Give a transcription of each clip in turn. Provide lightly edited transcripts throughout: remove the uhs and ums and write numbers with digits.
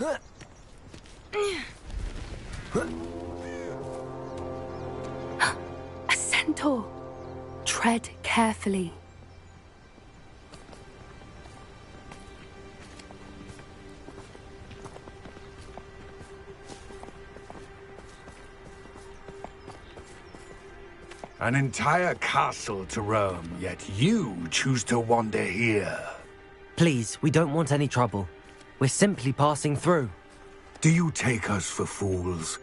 A centaur! Tread carefully. An entire castle to roam, yet you choose to wander here. Please, we don't want any trouble. We're simply passing through. Do you take us for fools?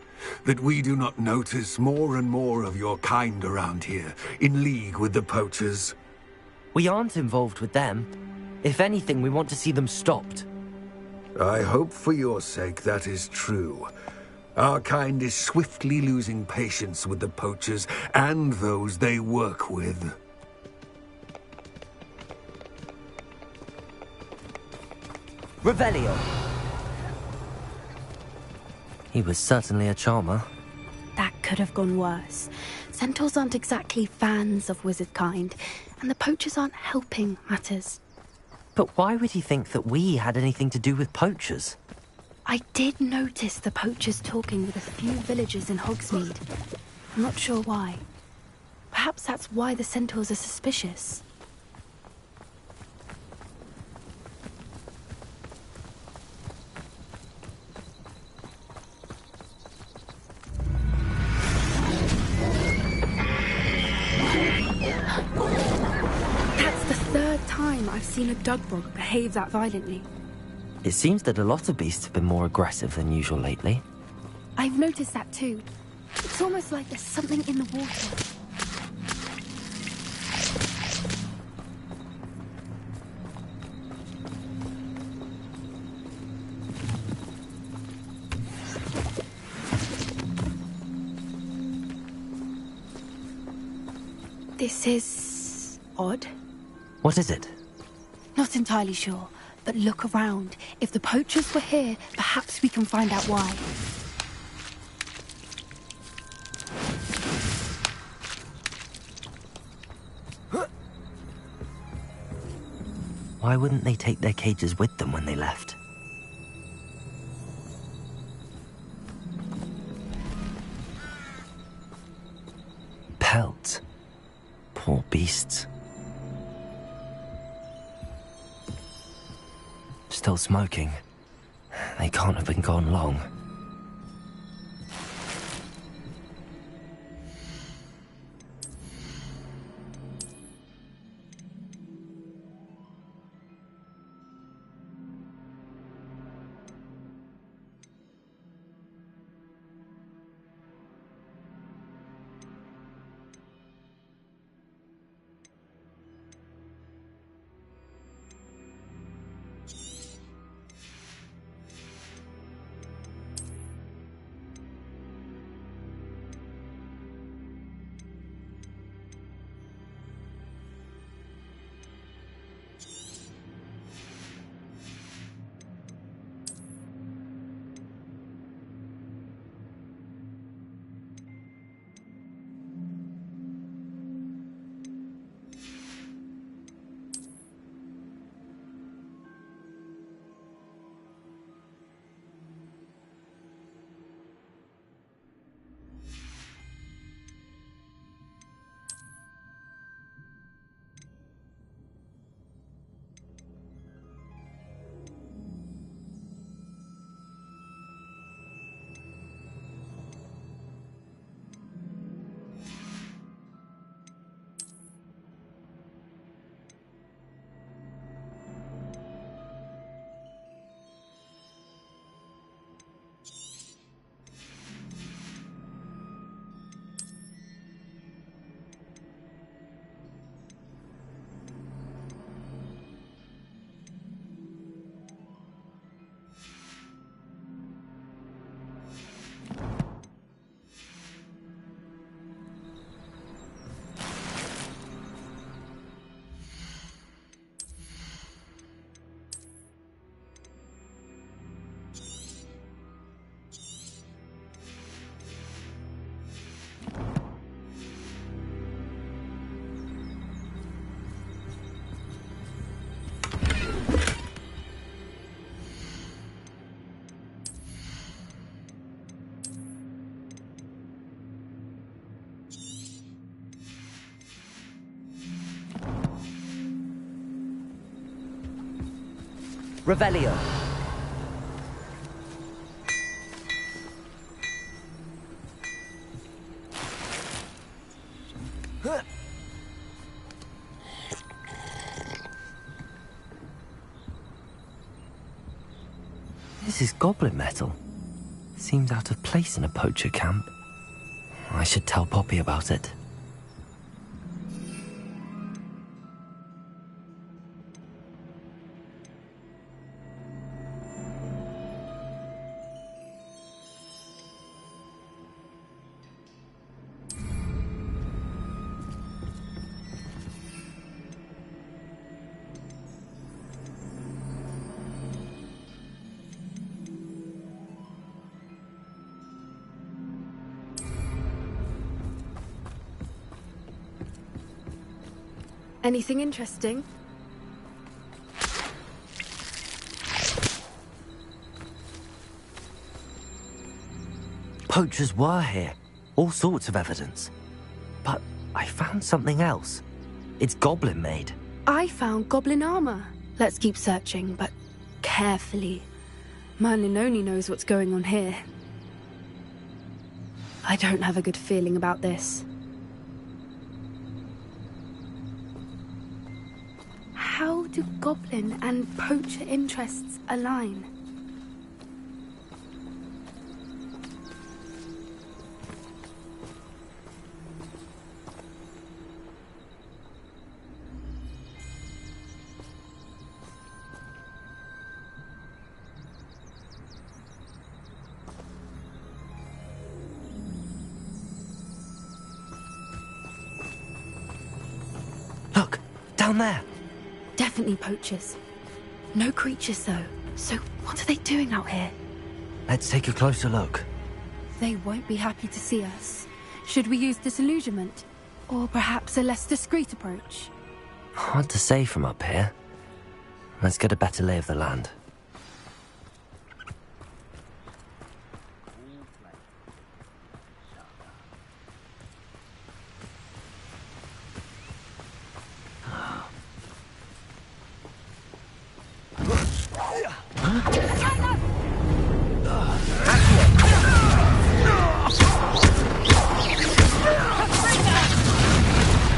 That we do not notice more and more of your kind around here, in league with the poachers? We aren't involved with them. If anything, we want to see them stopped. I hope for your sake that is true. Our kind is swiftly losing patience with the poachers and those they work with. Revelio! He was certainly a charmer. That could have gone worse. Centaurs aren't exactly fans of wizard kind, and the poachers aren't helping matters. But why would he think that we had anything to do with poachers? I did notice the poachers talking with a few villagers in Hogsmeade. I'm not sure why. Perhaps that's why the centaurs are suspicious. That's the third time I've seen a dugbog behave that violently. It seems that a lot of beasts have been more aggressive than usual lately. I've noticed that too. It's almost like there's something in the water. This is odd. What is it? Not entirely sure, but look around. If the poachers were here, perhaps we can find out why. Why wouldn't they take their cages with them when they left? Pelts. Poor beasts. Still smoking. They can't have been gone long. Revelio. This is goblin metal. Seems out of place in a poacher camp. I should tell Poppy about it. Anything interesting? Poachers were here. All sorts of evidence. But I found something else. It's goblin-made. I found goblin armor. Let's keep searching, but carefully. Merlin only knows what's going on here. I don't have a good feeling about this. How do goblin and poacher interests align? Look, down there. Definitely poachers. No creatures, though. So what are they doing out here? Let's take a closer look. They won't be happy to see us. Should we use disillusionment? Or perhaps a less discreet approach? Hard to say from up here. Let's get a better lay of the land.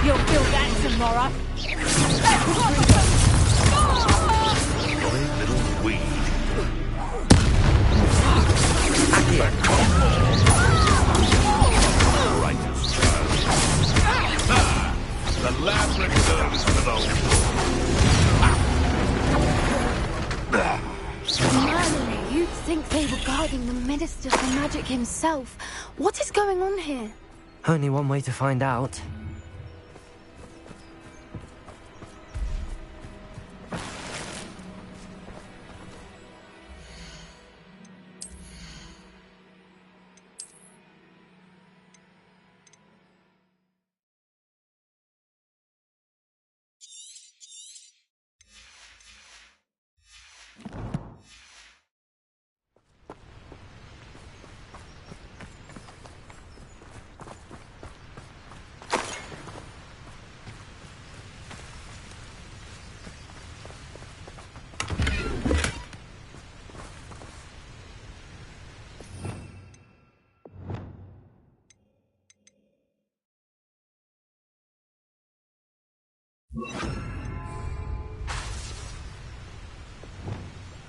You'll feel that tomorrow. Jolly little weed. Right as the lab returns to the Merlin, you'd think they were guarding the Minister for Magic himself. What is going on here? Only one way to find out.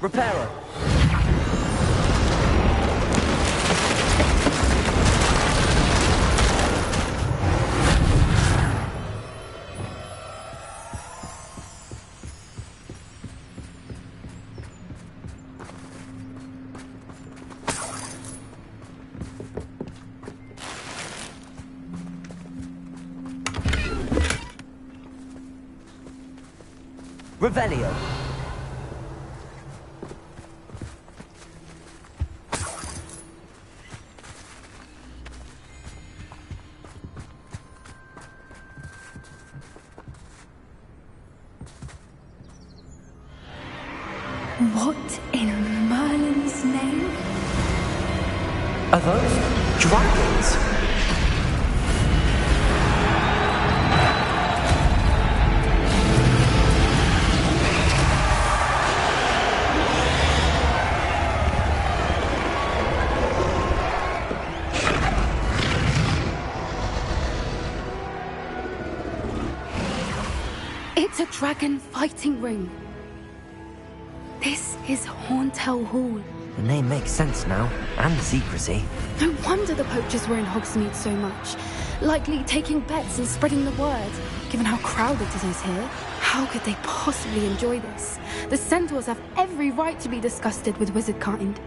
Repairer. Revelio. What in Merlin's name? Are those dragons? It's a dragon fighting ring. This is Horntail Hall. The name makes sense now, and the secrecy. No wonder the poachers were in Hogsmeade so much. Likely taking bets and spreading the word, given how crowded it is here. How could they possibly enjoy this? The centaurs have every right to be disgusted with wizard kind.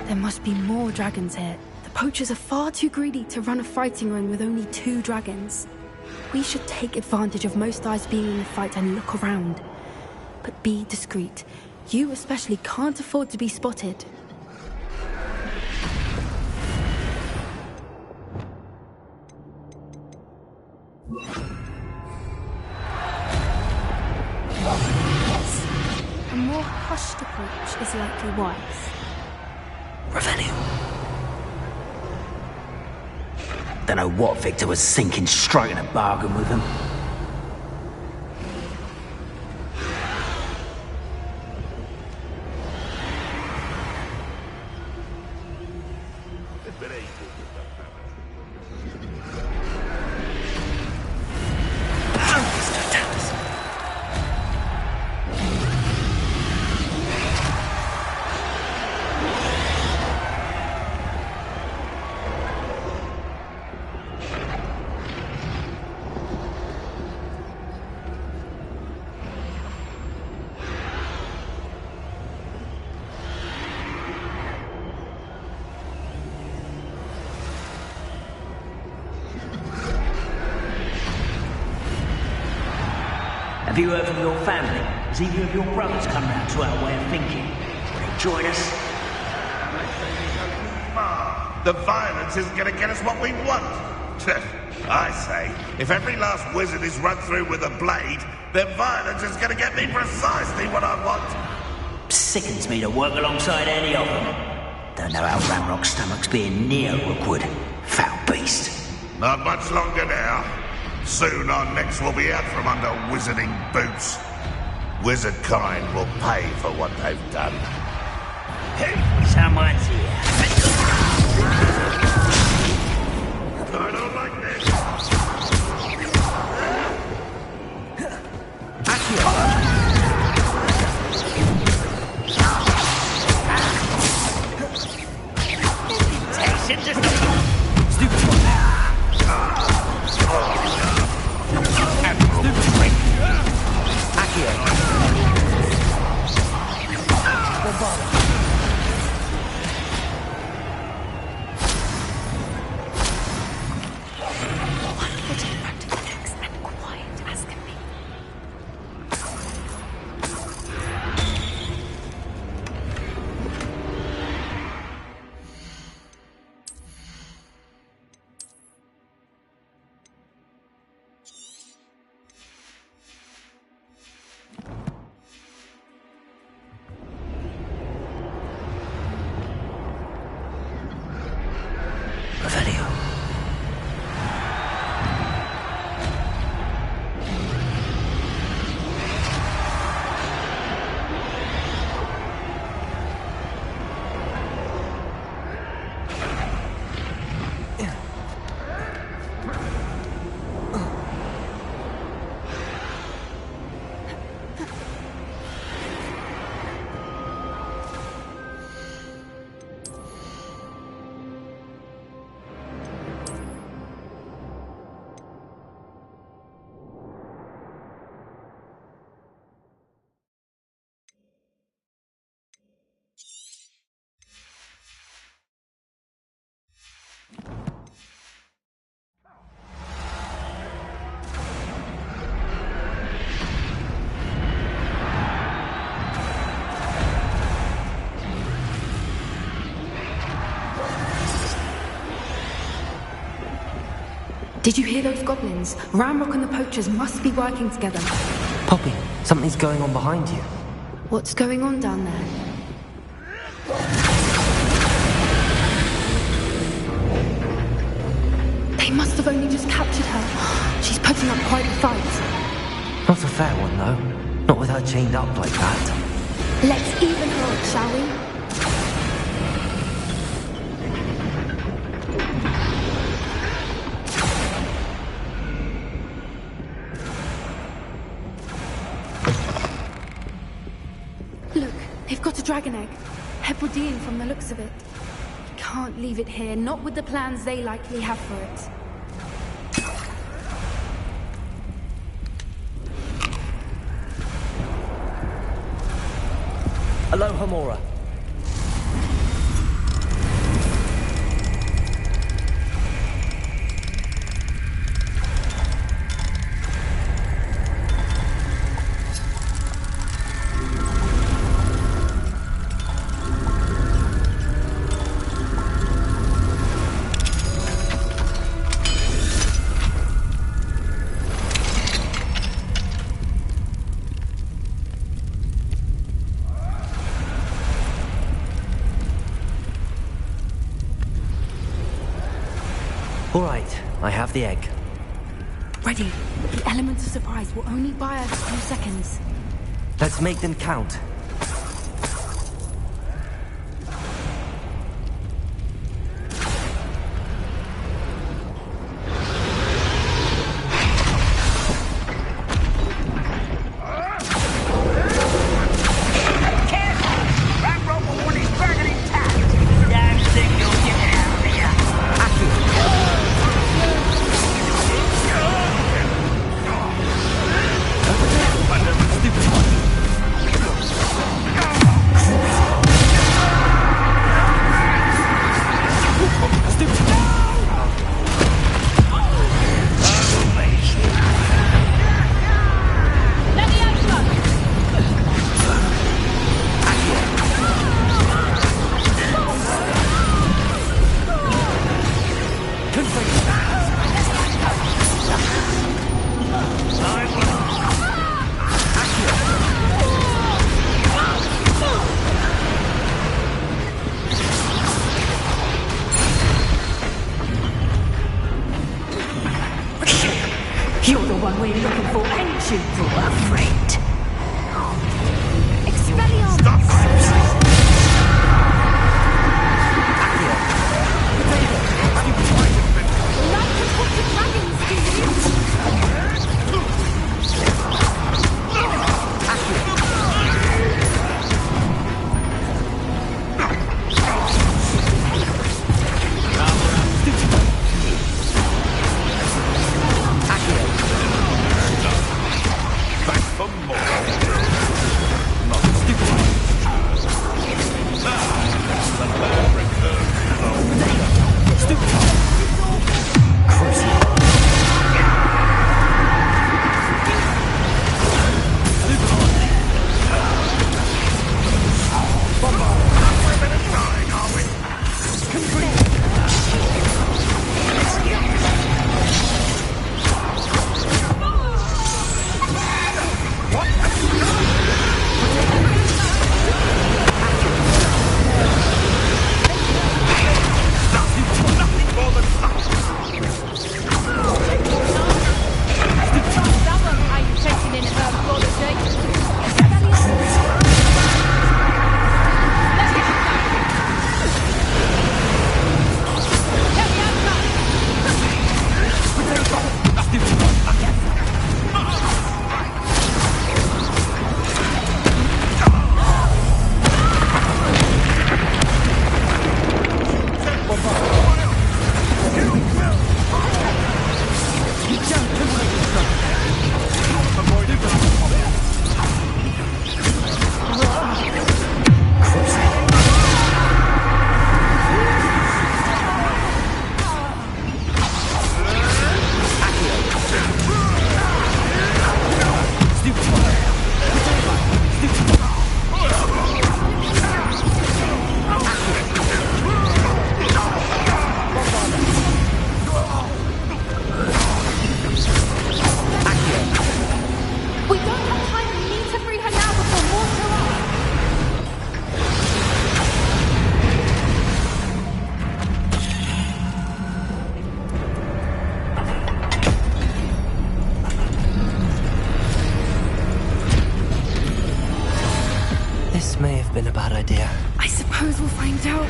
There must be more dragons here. The poachers are far too greedy to run a fighting ring with only 2 dragons. We should take advantage of most eyes being in the fight and look around. But be discreet. You especially can't afford to be spotted. Yes. A more hushed approach is likely wise. Revenue. Don't know what Victor was thinking, striking a bargain with them. Have you heard from your family? Has either of your brothers come round to our way of thinking? Will they join us? The violence isn't going to get us what we want. I say, if every last wizard is run through with a blade, then violence is going to get me precisely what I want. Sickens me to work alongside any of them. Don't know how Ramrock's stomach's being near Rookwood. Foul beast. Not much longer now. Soon our necks will be out from under wizarding boots. Wizard kind will pay for what they've done. Hey, someone's here. I don't like this. Did you hear those goblins? Ramrock and the poachers must be working together. Poppy, something's going on behind you. What's going on down there? They must have only just captured her. She's putting up quite a fight. Not a fair one, though. Not with her chained up like that. Let's even her up, shall we? They've got a dragon egg. Hebridean from the looks of it. Can't leave it here, not with the plans they likely have for it. Aloha, Mora. All right, I have the egg. Ready. The element of surprise will only buy us a few seconds. Let's make them count. You're the one we're looking for, ain't you, poor friend? Expelliarmus! Stop! Like to talk to dragons, do you? Back for more. We don't have time. We need to free her now before more show up. This may have been a bad idea. I suppose we'll find out.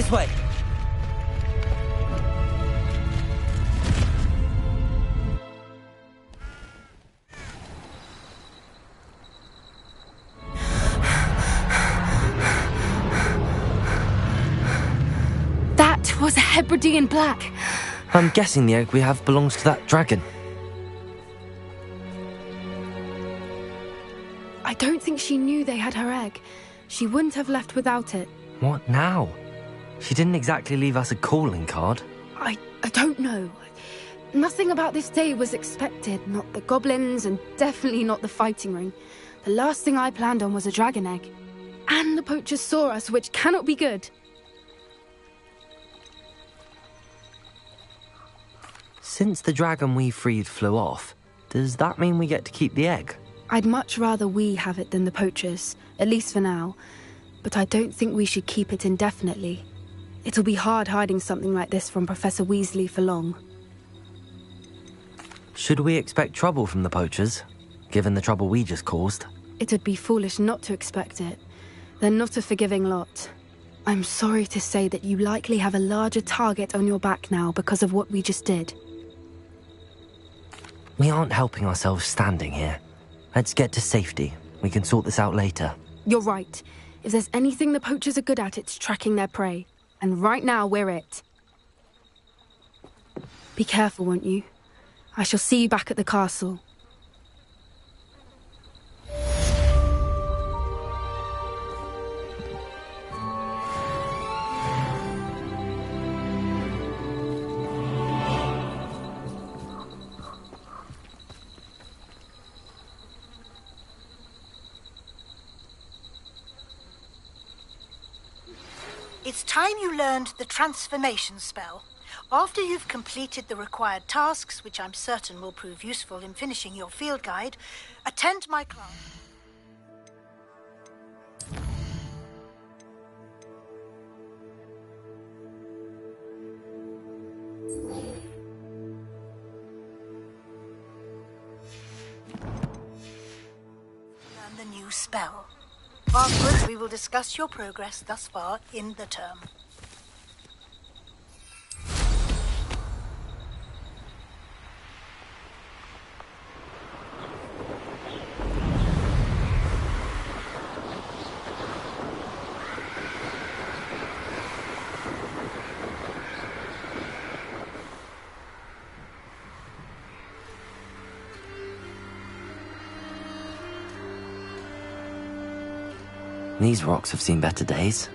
This way! That was a Hebridean black. I'm guessing the egg we have belongs to that dragon. I don't think she knew they had her egg. She wouldn't have left without it. What now? She didn't exactly leave us a calling card. I don't know. Nothing about this day was expected. Not the goblins, and definitely not the fighting ring. The last thing I planned on was a dragon egg. And the poachers saw us, which cannot be good. Since the dragon we freed flew off, does that mean we get to keep the egg? I'd much rather we have it than the poachers, at least for now. But I don't think we should keep it indefinitely. It'll be hard hiding something like this from Professor Weasley for long. Should we expect trouble from the poachers, given the trouble we just caused? It'd be foolish not to expect it. They're not a forgiving lot. I'm sorry to say that you likely have a larger target on your back now because of what we just did. We aren't helping ourselves standing here. Let's get to safety. We can sort this out later. You're right. If there's anything the poachers are good at, it's tracking their prey. And right now, we're it. Be careful, won't you? I shall see you back at the castle. It's time you learned the transformation spell. After you've completed the required tasks, which I'm certain will prove useful in finishing your field guide, attend my class. Learn the new spell. Afterwards, we will discuss your progress thus far in the term. These rocks have seen better days.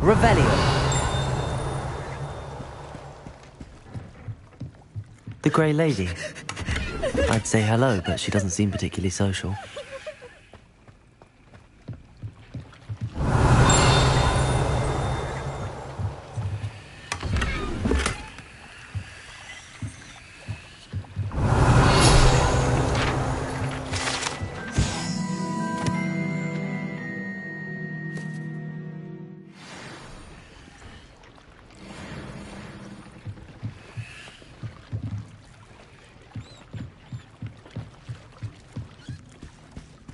Revelio. The Grey Lady. I'd say hello, but she doesn't seem particularly social.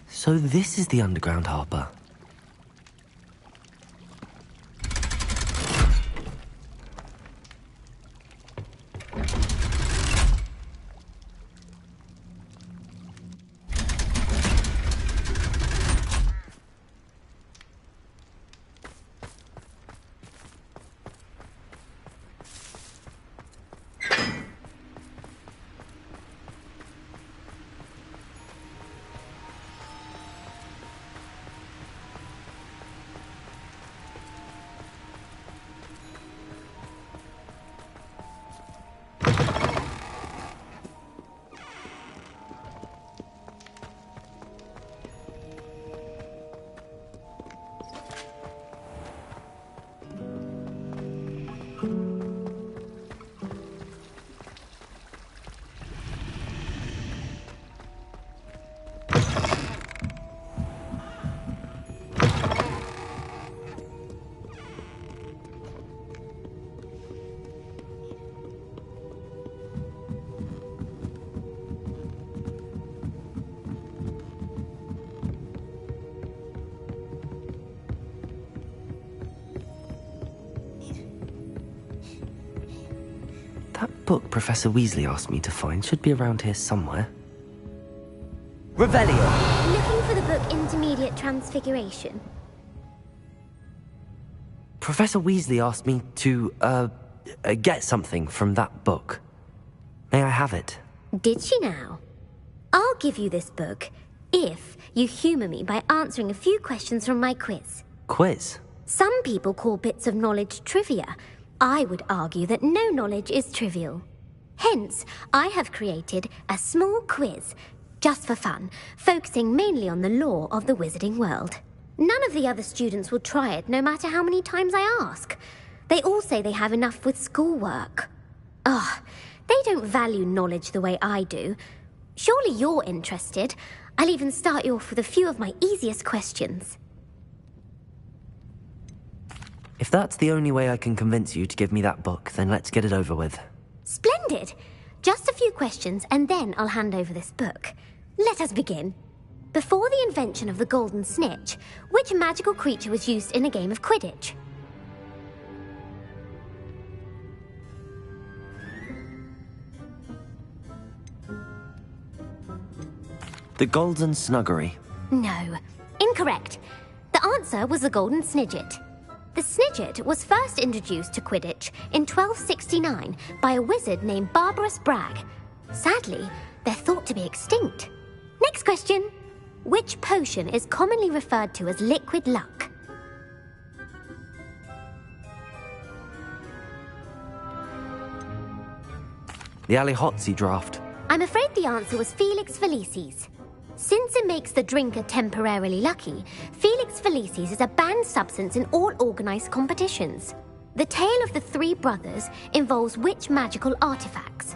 So this is the underground harbour. That book Professor Weasley asked me to find should be around here somewhere. Revelio! Looking for the book Intermediate Transfiguration. Professor Weasley asked me to, get something from that book. May I have it? Did she now? I'll give you this book if you humour me by answering a few questions from my quiz. Quiz? Some people call bits of knowledge trivia. I would argue that no knowledge is trivial. Hence, I have created a small quiz, just for fun, focusing mainly on the lore of the wizarding world. None of the other students will try it, no matter how many times I ask. They all say they have enough with schoolwork. Ugh, they don't value knowledge the way I do. Surely you're interested. I'll even start you off with a few of my easiest questions. If that's the only way I can convince you to give me that book, then let's get it over with. Splendid! Just a few questions, and then I'll hand over this book. Let us begin. Before the invention of the golden snitch, which magical creature was used in a game of Quidditch? The Golden Snuggery. No. Incorrect. The answer was the golden snidget. The snidget was first introduced to Quidditch in 1269 by a wizard named Barbarous Bragg. Sadly, they're thought to be extinct. Next question. Which potion is commonly referred to as liquid luck? The Allihotzi draft. I'm afraid the answer was Felix Felicis. Since it makes the drinker temporarily lucky, Felix Felicis is a banned substance in all organised competitions. The tale of the three brothers involves which magical artifacts?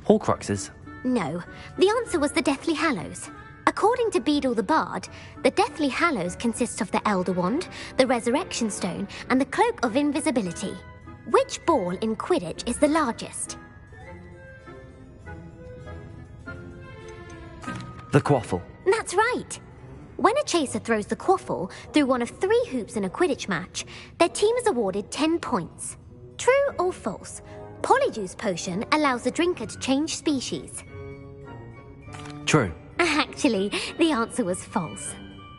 Horcruxes. No, the answer was the Deathly Hallows. According to Beadle the Bard, the Deathly Hallows consists of the Elder Wand, the Resurrection Stone, and the Cloak of Invisibility. Which ball in Quidditch is the largest? The Quaffle. That's right. When a chaser throws the quaffle through one of 3 hoops in a Quidditch match, their team is awarded 10 points. True or false? Polyjuice Potion allows the drinker to change species. True. Actually, the answer was false.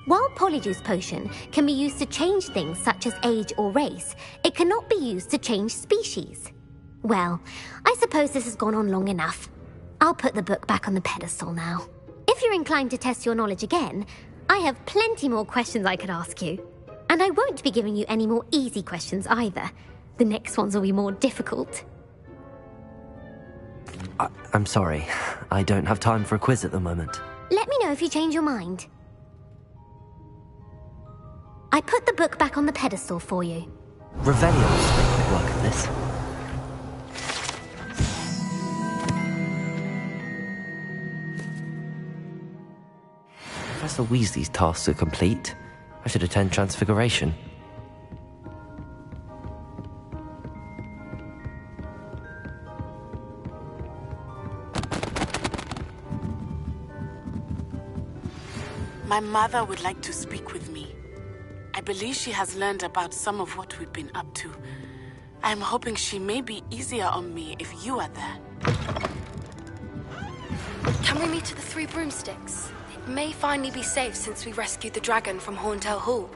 While Polyjuice Potion can be used to change things such as age or race, it cannot be used to change species. Well, I suppose this has gone on long enough. I'll put the book back on the pedestal now. If you're inclined to test your knowledge again, I have plenty more questions I could ask you. And I won't be giving you any more easy questions either. The next ones will be more difficult. I'm sorry. I don't have time for a quiz at the moment. Let me know if you change your mind. I put the book back on the pedestal for you. Revelio will make quick work of this. Professor Weasley's tasks are complete. I should attend Transfiguration. My mother would like to speak with me. I believe she has learned about some of what we've been up to. I'm hoping she may be easier on me if you are there. Can we meet at the Three Broomsticks? It may finally be safe since we rescued the dragon from Horntail Hall.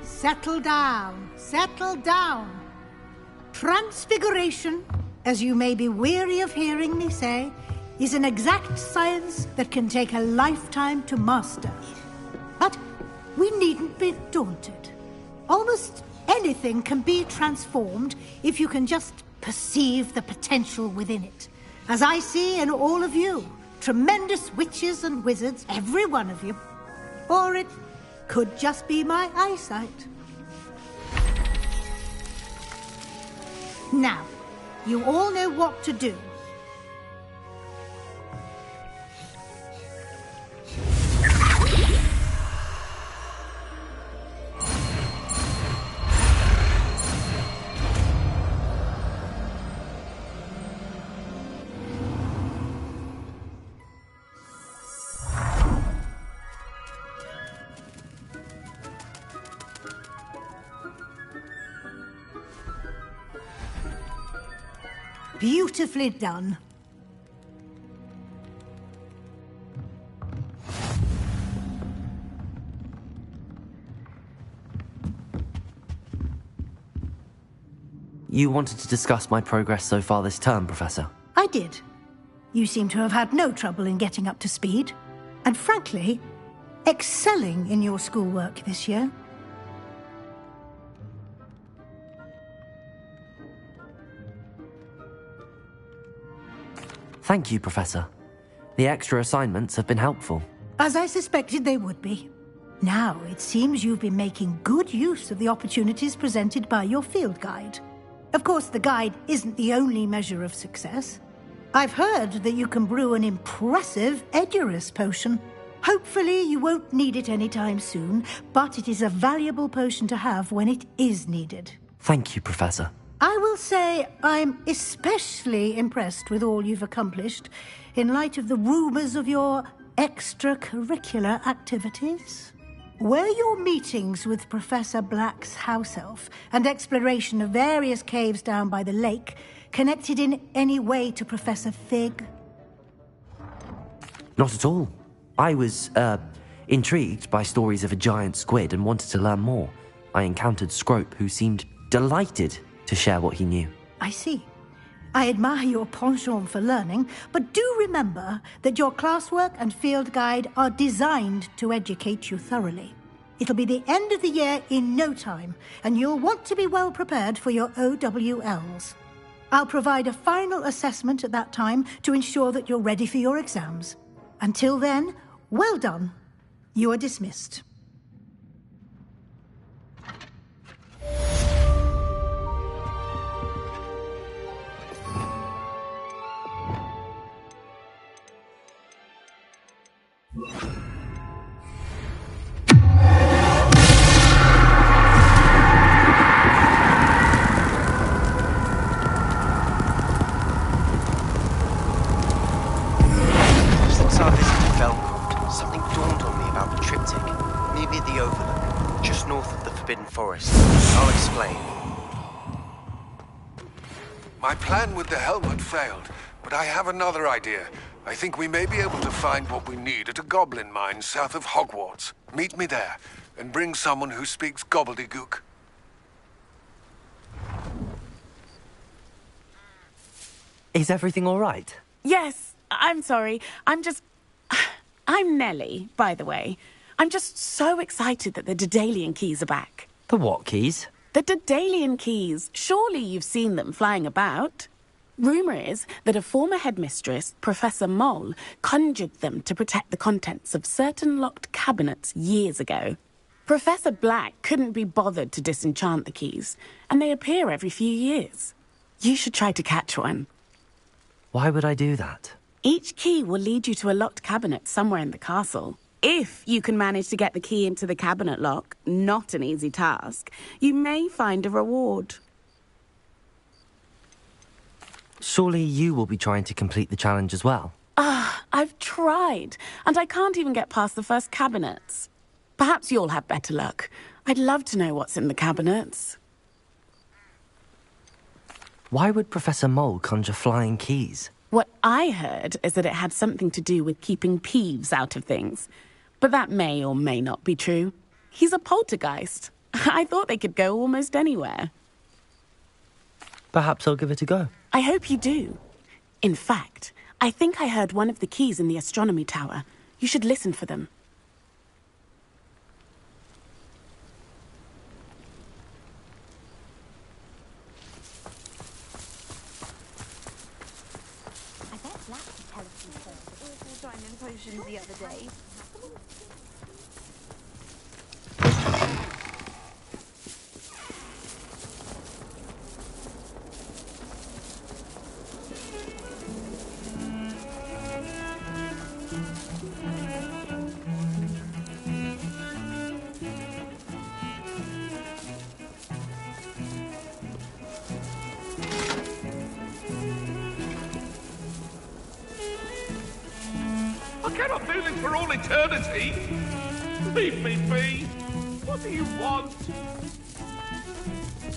Settle down, settle down. Transfiguration, as you may be weary of hearing me say, is an exact science that can take a lifetime to master. But we needn't be daunted. Almost anything can be transformed if you can just perceive the potential within it. As I see in all of you, tremendous witches and wizards, every one of you. Or it could just be my eyesight. Now, you all know what to do. Beautifully done. You wanted to discuss my progress so far this term, Professor? I did. You seem to have had no trouble in getting up to speed. And frankly, excelling in your schoolwork this year. Thank you, Professor. The extra assignments have been helpful. As I suspected they would be. Now, it seems you've been making good use of the opportunities presented by your field guide. Of course, the guide isn't the only measure of success. I've heard that you can brew an impressive Edurus potion. Hopefully, you won't need it anytime soon, but it is a valuable potion to have when it is needed. Thank you, Professor. I will say I'm especially impressed with all you've accomplished in light of the rumors of your extracurricular activities. Were your meetings with Professor Black's house elf and exploration of various caves down by the lake connected in any way to Professor Fig? Not at all. I was, intrigued by stories of a giant squid and wanted to learn more. I encountered Scrope, who seemed delighted to share what he knew. I see. I admire your penchant for learning, but do remember that your classwork and field guide are designed to educate you thoroughly. It'll be the end of the year in no time, and you'll want to be well prepared for your OWLs. I'll provide a final assessment at that time to ensure that you're ready for your exams. Until then, well done. You are dismissed. My plan with the helmet failed, but I have another idea. I think we may be able to find what we need at a goblin mine south of Hogwarts. Meet me there, and bring someone who speaks gobbledygook. Is everything all right? Yes, I'm sorry. I'm Nellie, by the way. I'm just so excited that the Daedalian keys are back. The what keys? The Daedalian keys. Surely you've seen them flying about. Rumour is that a former headmistress, Professor Mole, conjured them to protect the contents of certain locked cabinets years ago. Professor Black couldn't be bothered to disenchant the keys, and they appear every few years. You should try to catch one. Why would I do that? Each key will lead you to a locked cabinet somewhere in the castle. If you can manage to get the key into the cabinet lock, not an easy task, you may find a reward. Surely you will be trying to complete the challenge as well. I've tried, and I can't even get past the first cabinets. Perhaps you'll have better luck. I'd love to know what's in the cabinets. Why would Professor Mole conjure flying keys? What I heard is that it had something to do with keeping Peeves out of things. But that may or may not be true. He's a poltergeist. I thought they could go almost anywhere. Perhaps I'll give it a go. I hope you do. In fact, I think I heard one of the keys in the astronomy tower. You should listen for them. I bet Black could tell us some awful diamond potions the other day. I cannot do this for all eternity. Leave me be. What do you want?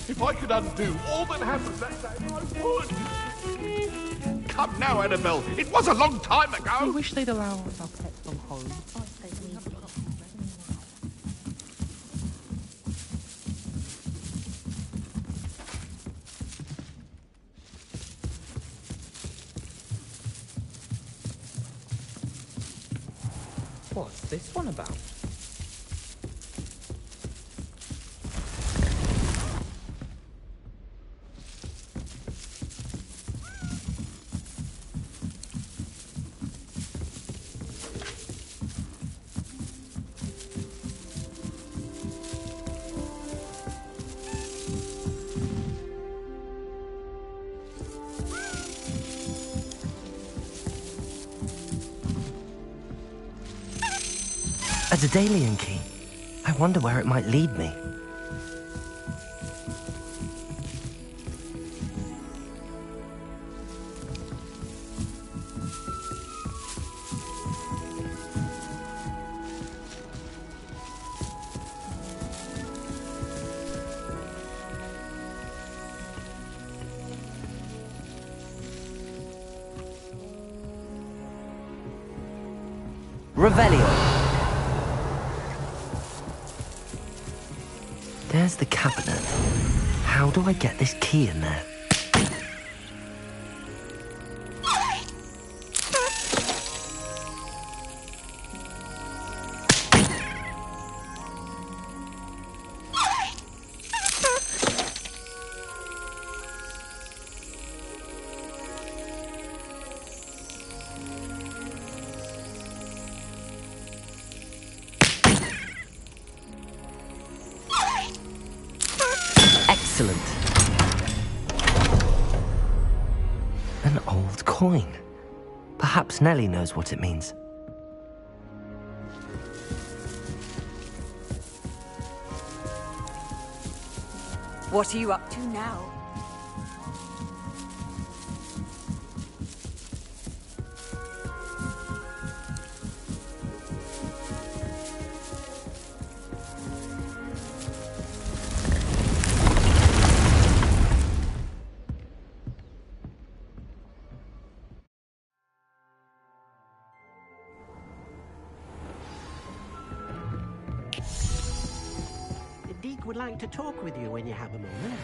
If I could undo all that happened that day, I would. Come now, Annabelle. It was a long time ago. I wish they'd allow our pets from home. What's this one about? A Daedalian key. I wonder where it might lead me. Revelio. There's the cabinet. How do I get this key in there? Excellent. An old coin. Perhaps Nellie knows what it means. What are you up to now? would like to talk with you when you have a moment.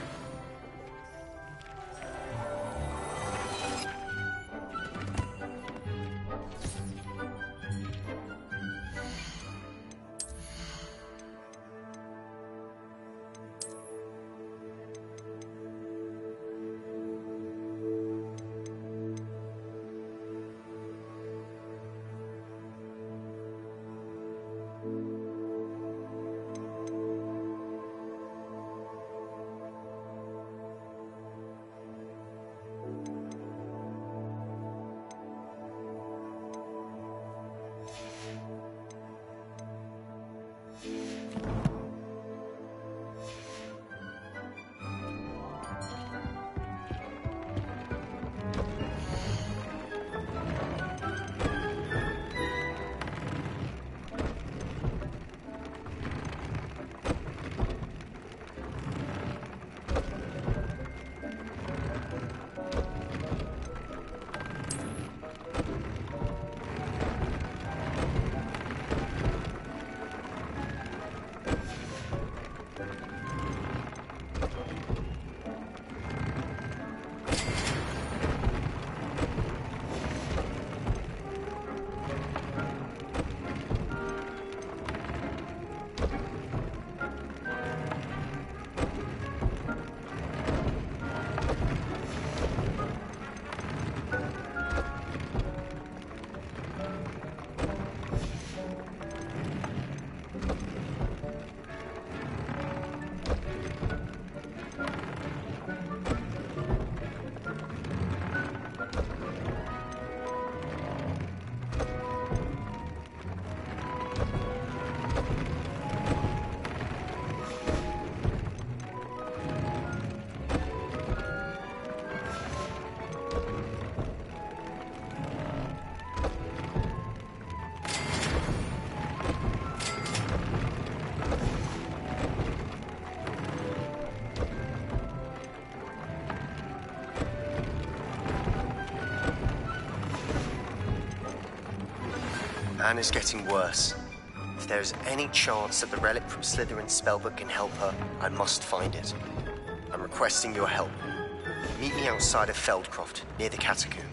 Anna's getting worse. If there is any chance that the relic from Slytherin's spellbook can help her, I must find it. I'm requesting your help. Meet me outside of Feldcroft, near the catacomb.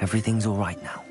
Everything's all right now.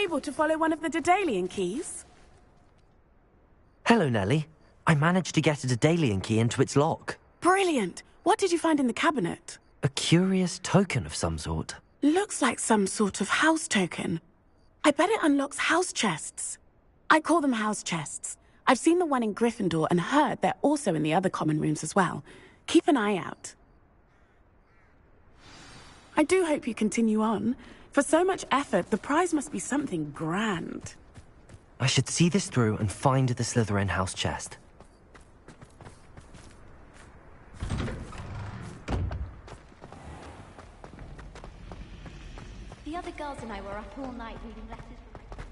able to follow one of the Daedalian keys? Hello, Nellie. I managed to get a Daedalian key into its lock. Brilliant! What did you find in the cabinet? A curious token of some sort. Looks like some sort of house token. I bet it unlocks house chests. I call them house chests. I've seen the one in Gryffindor and heard they're also in the other common rooms as well. Keep an eye out. I do hope you continue on. For so much effort, the prize must be something grand. I should see this through and find the Slytherin house chest. The other girls and I were up all night reading letters from my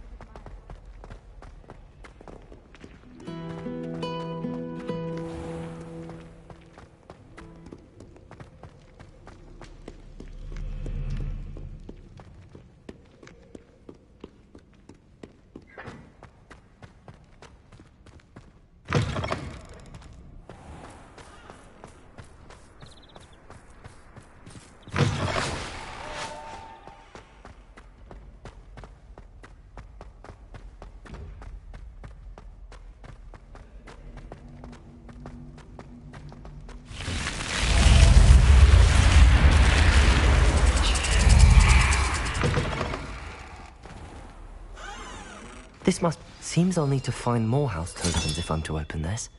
Seems I'll need to find more house tokens if I'm to open this.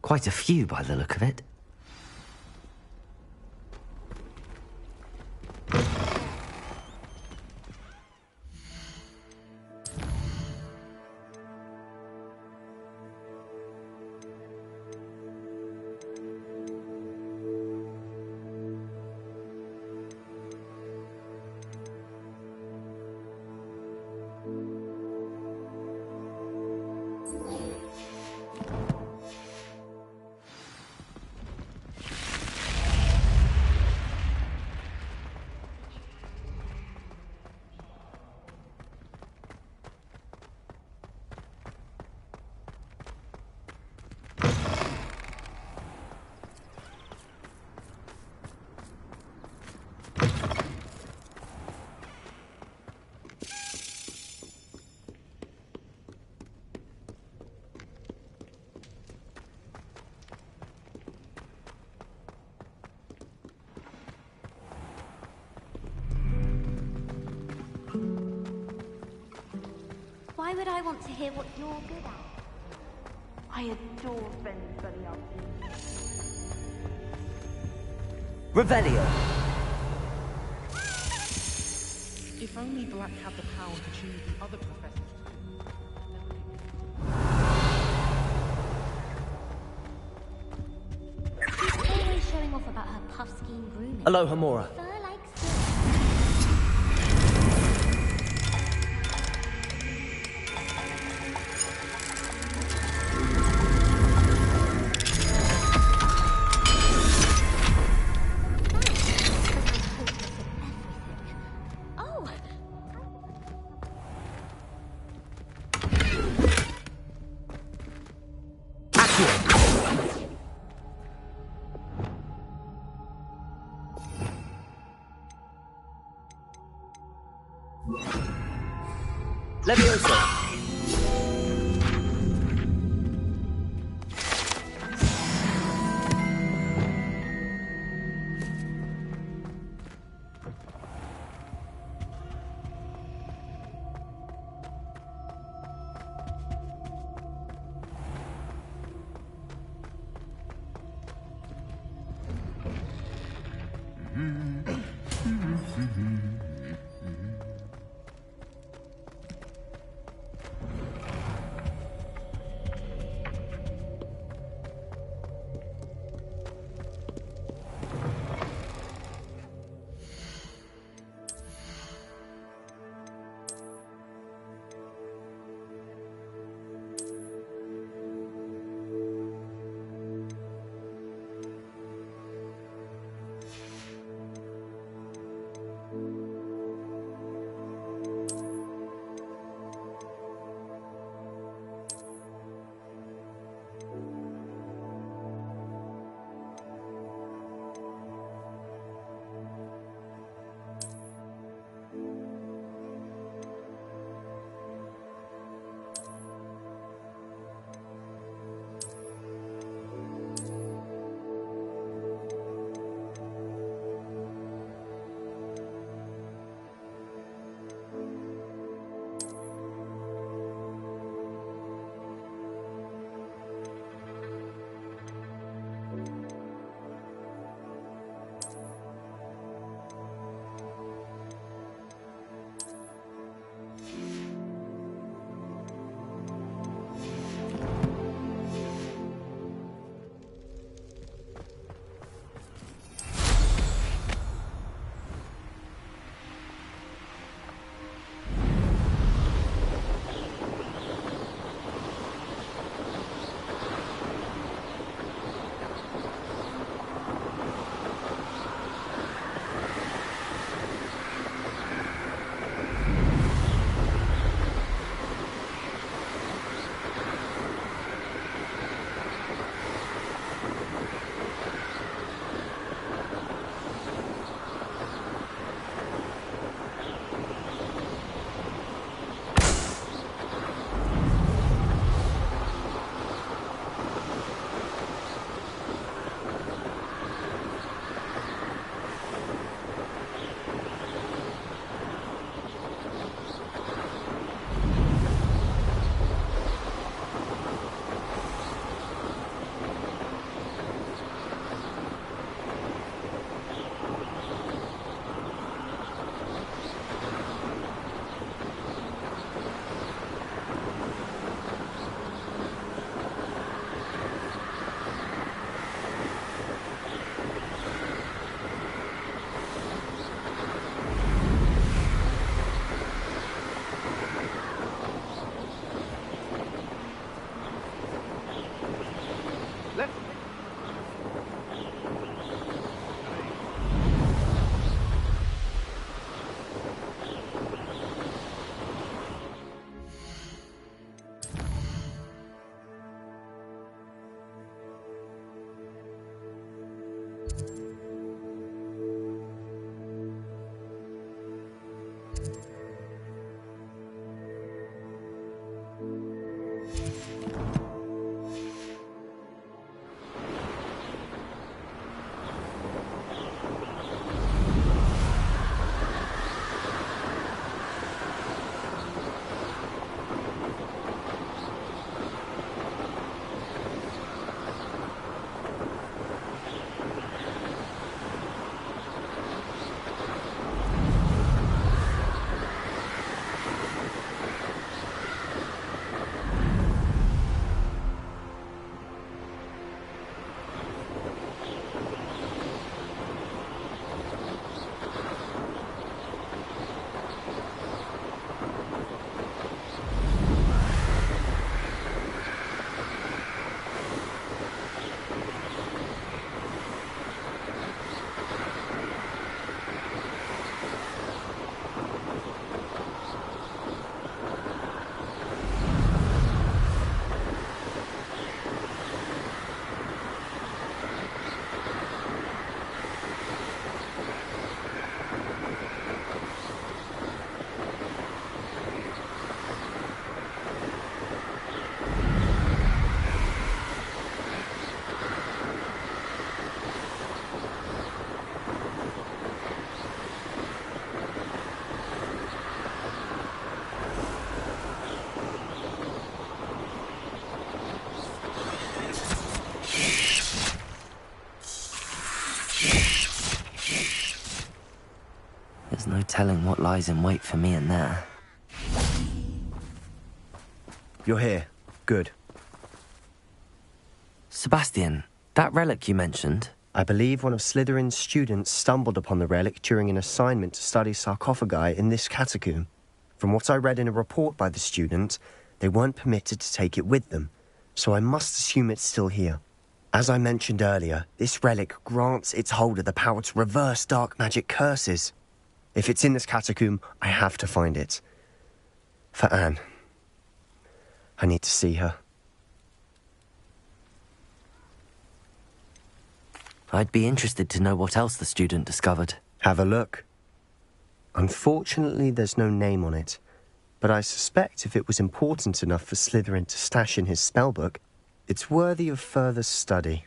Quite a few by the look of it. Why would I want to hear what you're good at? I adore spending bloody afternoons. Revelio. If only Black had the power to choose the other professors. She's always showing off about her puff scheme grooming. Hello, Hamora. Levioso. There's no telling what lies in wait for me in there. You're here. Good. Sebastian, that relic you mentioned... I believe one of Slytherin's students stumbled upon the relic during an assignment to study sarcophagi in this catacomb. From what I read in a report by the student, they weren't permitted to take it with them, so I must assume it's still here. As I mentioned earlier, this relic grants its holder the power to reverse dark magic curses. If it's in this catacomb, I have to find it. For Anne. I need to see her. I'd be interested to know what else the student discovered. Have a look. Unfortunately, there's no name on it, but I suspect if it was important enough for Slytherin to stash in his spellbook, it's worthy of further study.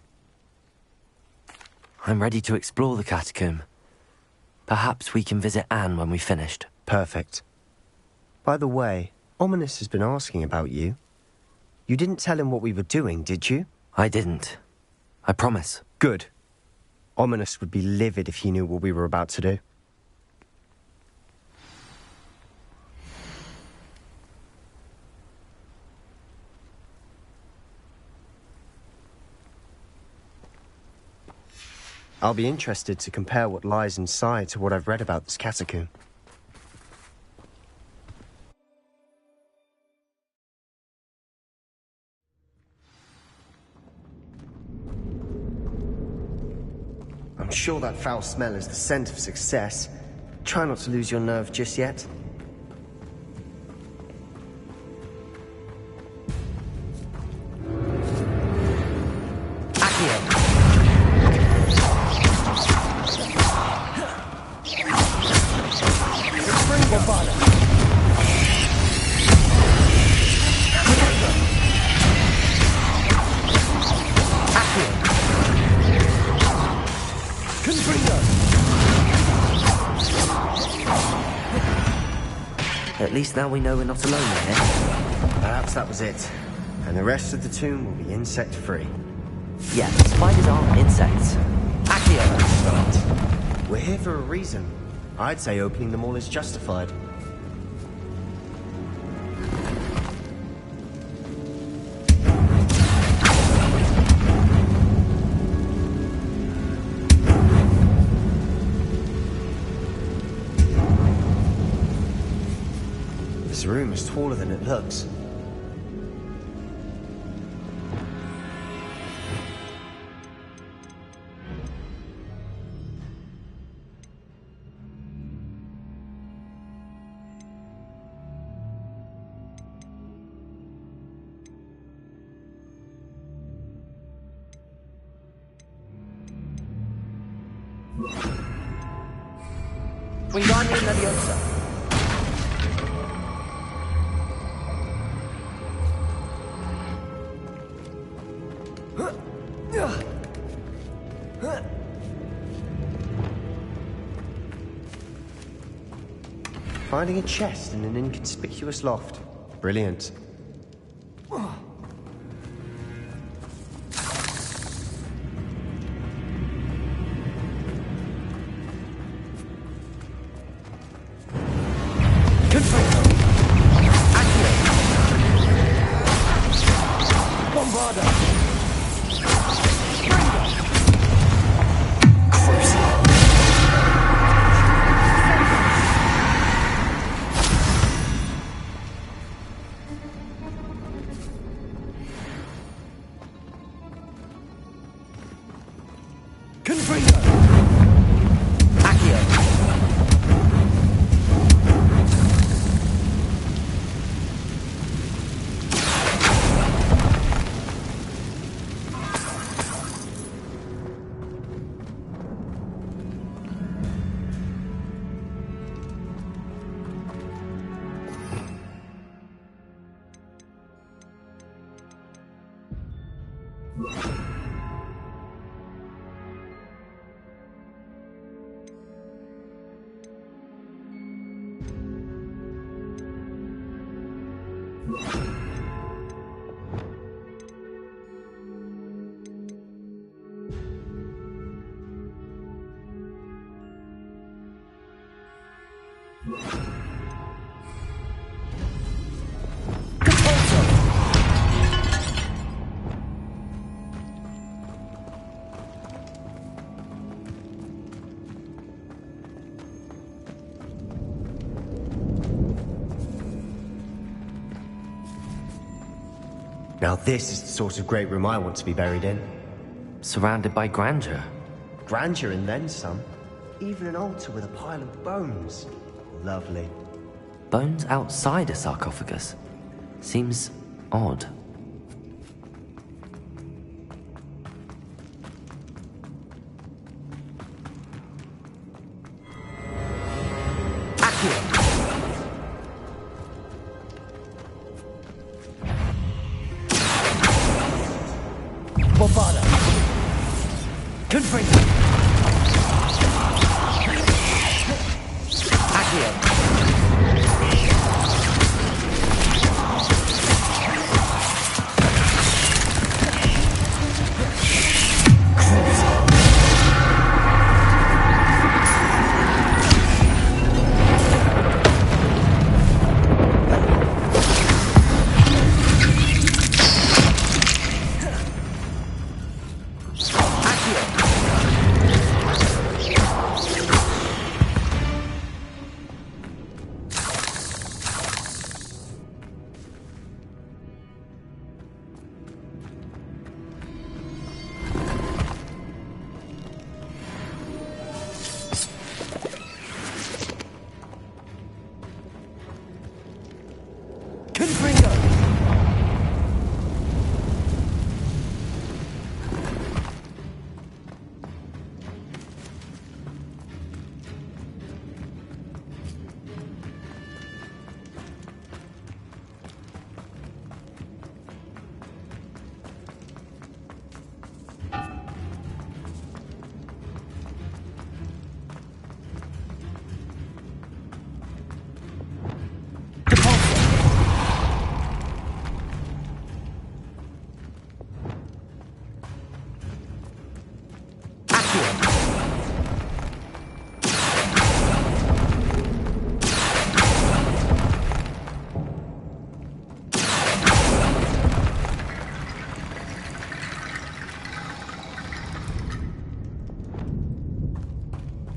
I'm ready to explore the catacomb. Perhaps we can visit Anne when we've finished. Perfect. By the way, Ominous has been asking about you. You didn't tell him what we were doing, did you? I didn't. I promise. Good. Ominous would be livid if he knew what we were about to do. I'll be interested to compare what lies inside to what I've read about this catacomb. I'm sure that foul smell is the scent of success. Try not to lose your nerve just yet. At least now we know we're not alone here. Perhaps that was it. And the rest of the tomb will be insect-free. Yeah, spiders aren't insects. Accio! We're here for a reason. I'd say opening them all is justified. This room is taller than it looks. Wingardium Leviosa. Finding a chest in an inconspicuous loft. Brilliant. Now this is the sort of great room I want to be buried in. Surrounded by grandeur. Grandeur and then some. Even an altar with a pile of bones. Lovely. Bones outside a sarcophagus. Seems odd.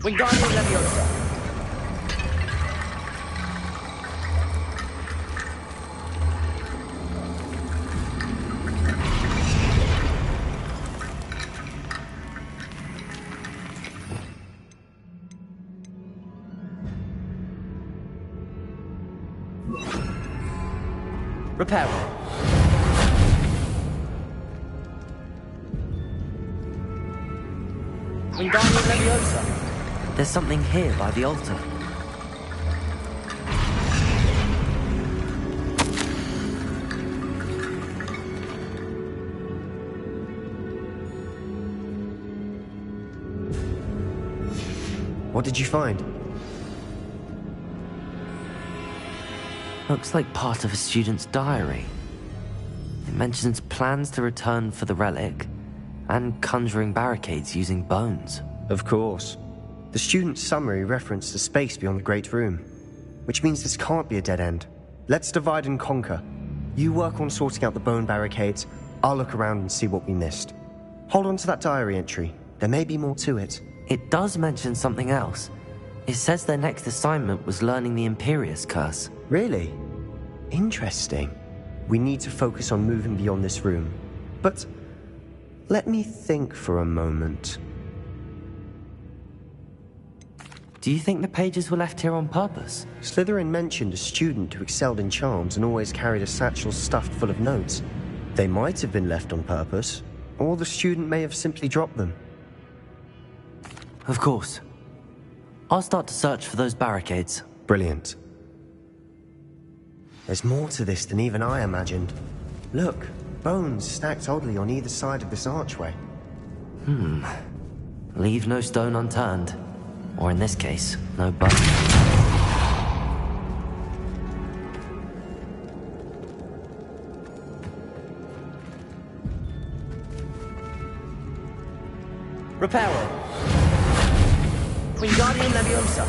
Wingardium Leviosa. Repair. Wingardium Leviosa. There's something here by the altar. What did you find? Looks like part of a student's diary. It mentions plans to return for the relic and conjuring barricades using bones. Of course. The student's summary referenced a space beyond the Great Room, which means this can't be a dead end. Let's divide and conquer. You work on sorting out the bone barricades, I'll look around and see what we missed. Hold on to that diary entry. There may be more to it. It does mention something else. It says their next assignment was learning the Imperius Curse. Really? Interesting. We need to focus on moving beyond this room. But let me think for a moment. Do you think the pages were left here on purpose? Slytherin mentioned a student who excelled in charms and always carried a satchel stuffed full of notes. They might have been left on purpose, or the student may have simply dropped them. Of course. I'll start to search for those barricades. Brilliant. There's more to this than even I imagined. Look, bones stacked oddly on either side of this archway. Leave no stone unturned. Or in this case, no bone. Reparo. Wingardium Leviosa.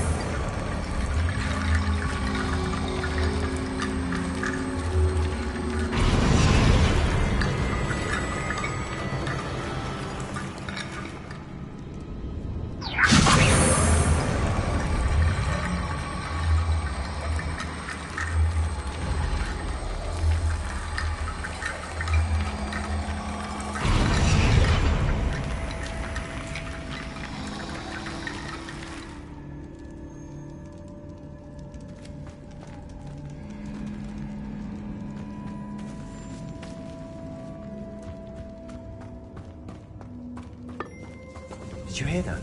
you hear that?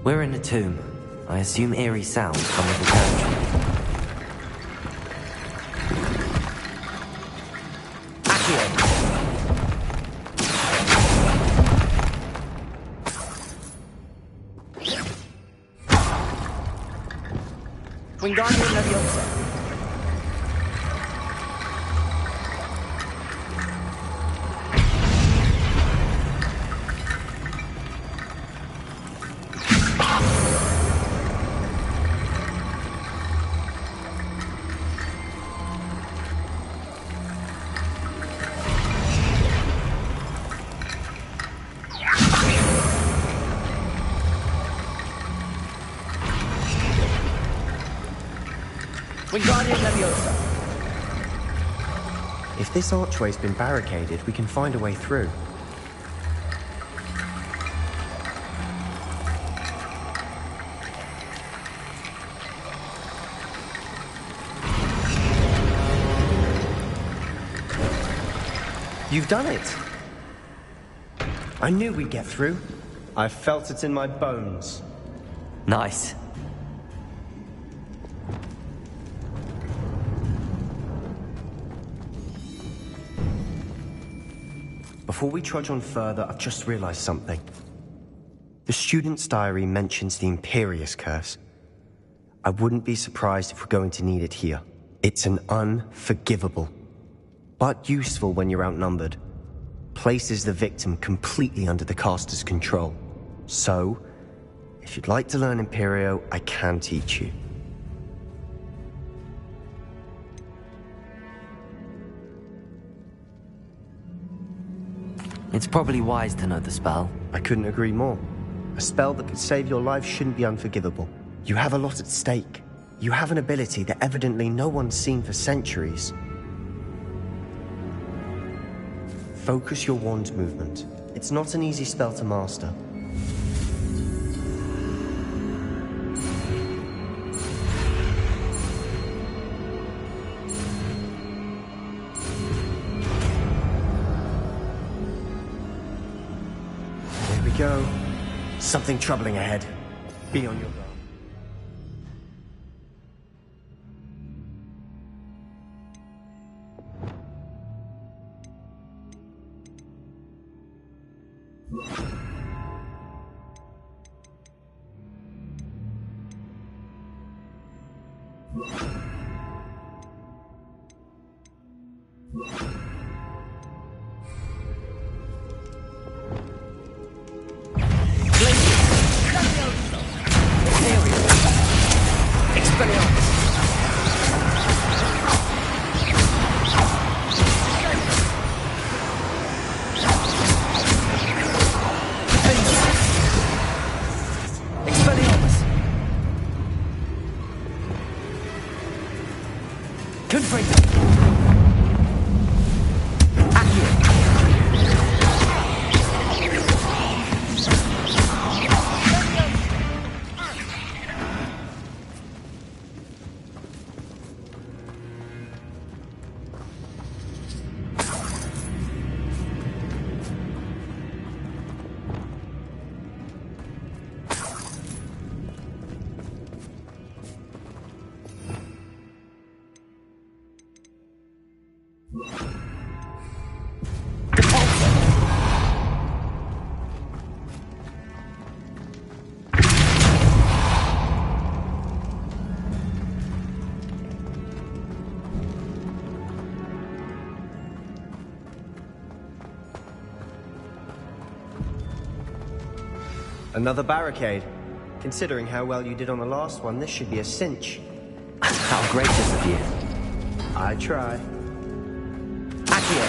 We're in a tomb. I assume eerie sounds come with the territory. Wingardium Leviosa. Wingardium Leviosa. If this archway's been barricaded, we can find a way through. You've done it! I knew we'd get through. I felt it in my bones. Nice. Before we trudge on further, I've just realized something. The student's diary mentions the Imperius Curse. I wouldn't be surprised if we're going to need it here. It's an unforgivable, but useful when you're outnumbered. Places the victim completely under the caster's control. So, if you'd like to learn Imperio, I can teach you. It's probably wise to know the spell. I couldn't agree more. A spell that could save your life shouldn't be unforgivable. You have a lot at stake. You have an ability that evidently no one's seen for centuries. Focus your wand's movement. It's not an easy spell to master. There we go. Something troubling ahead. Be on your guard. Another barricade. Considering how well you did on the last one, this should be a cinch. How gracious of you. I try. Accio!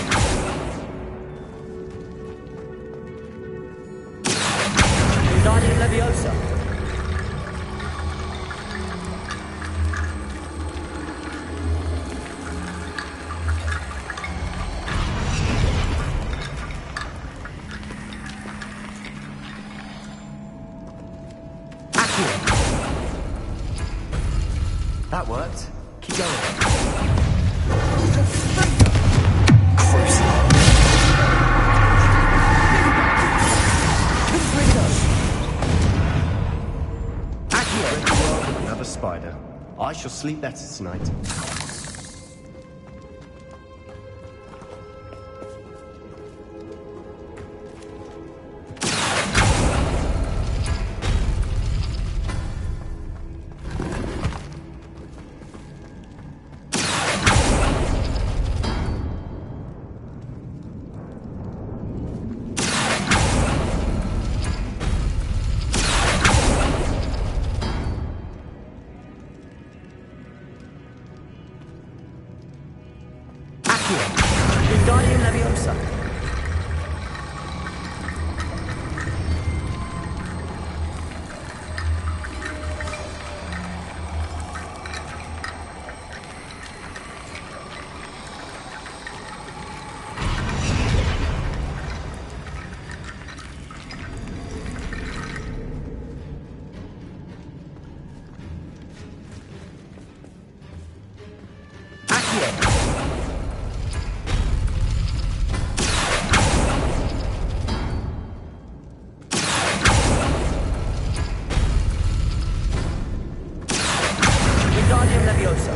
Wingardium Leviosa. That worked. Keep going. Crusader. a spider. I shall sleep better tonight. Wingardium Leviosa. Wingardium Leviosa.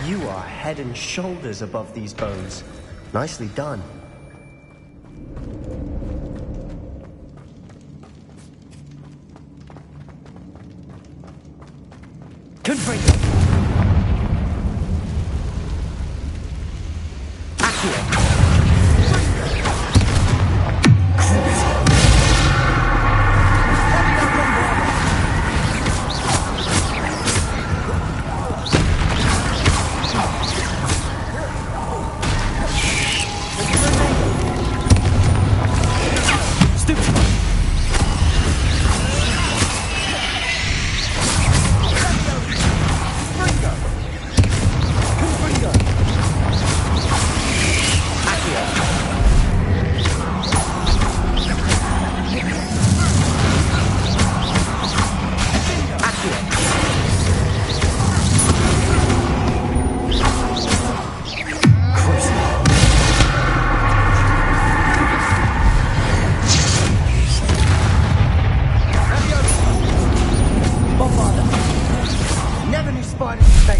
You are head and shoulders above these bones. Nicely done. Confringo.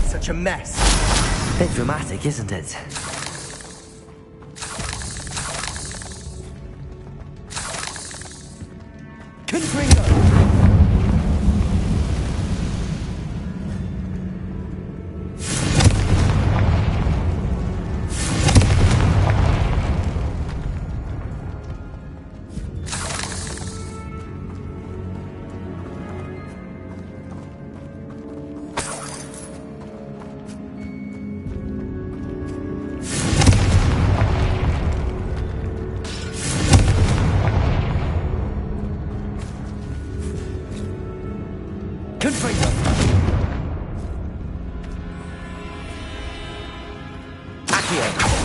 Such a mess. Bit dramatic, isn't it? Confringo. Confringo. Accio.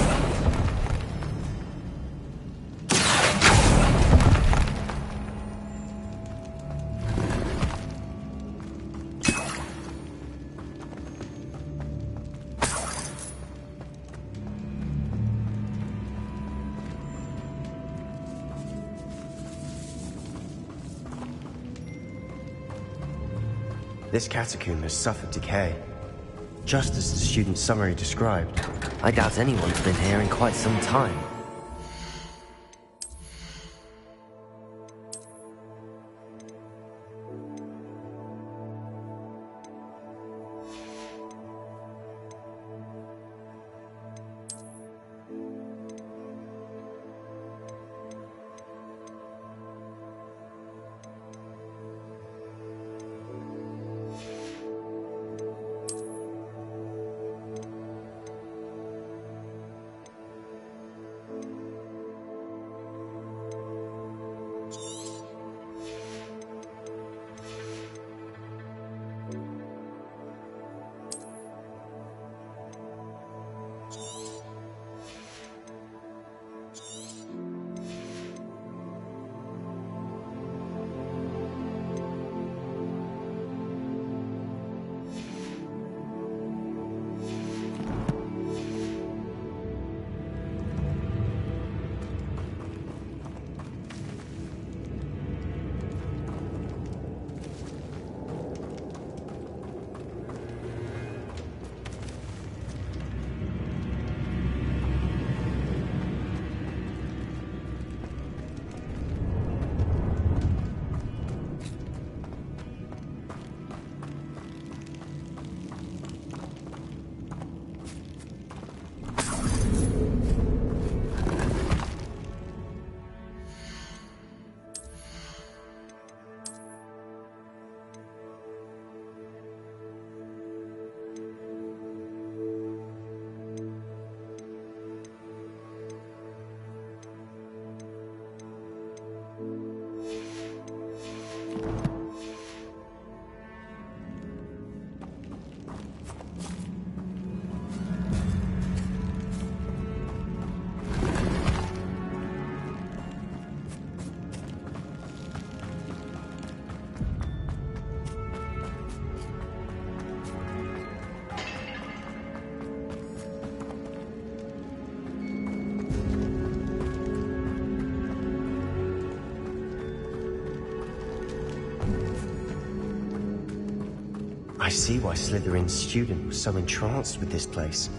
This catacomb has suffered decay, just as the student's summary described. I doubt anyone's been here in quite some time. see why Slytherin's student was so entranced with this place.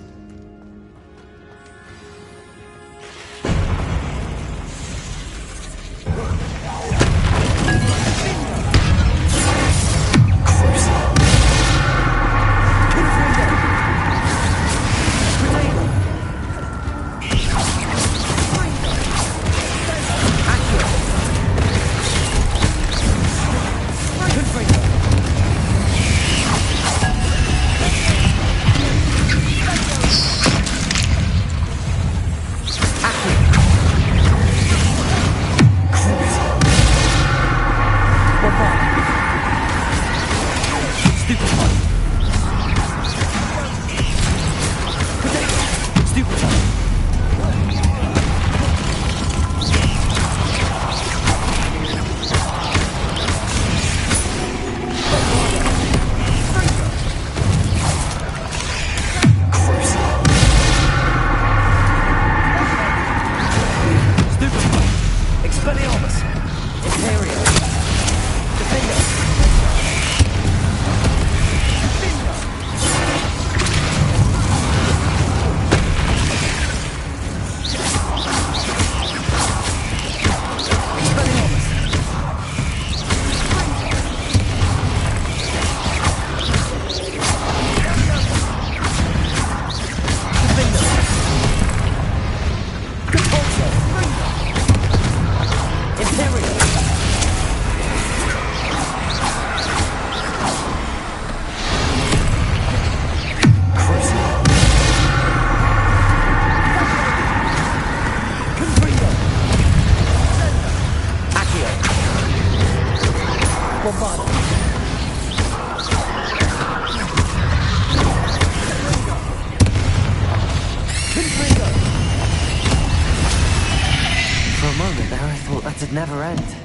That'd never end.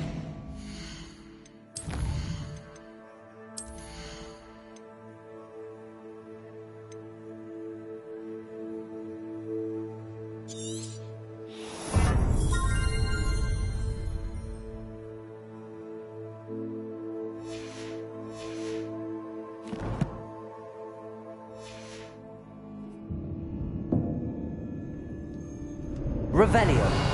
Revelio.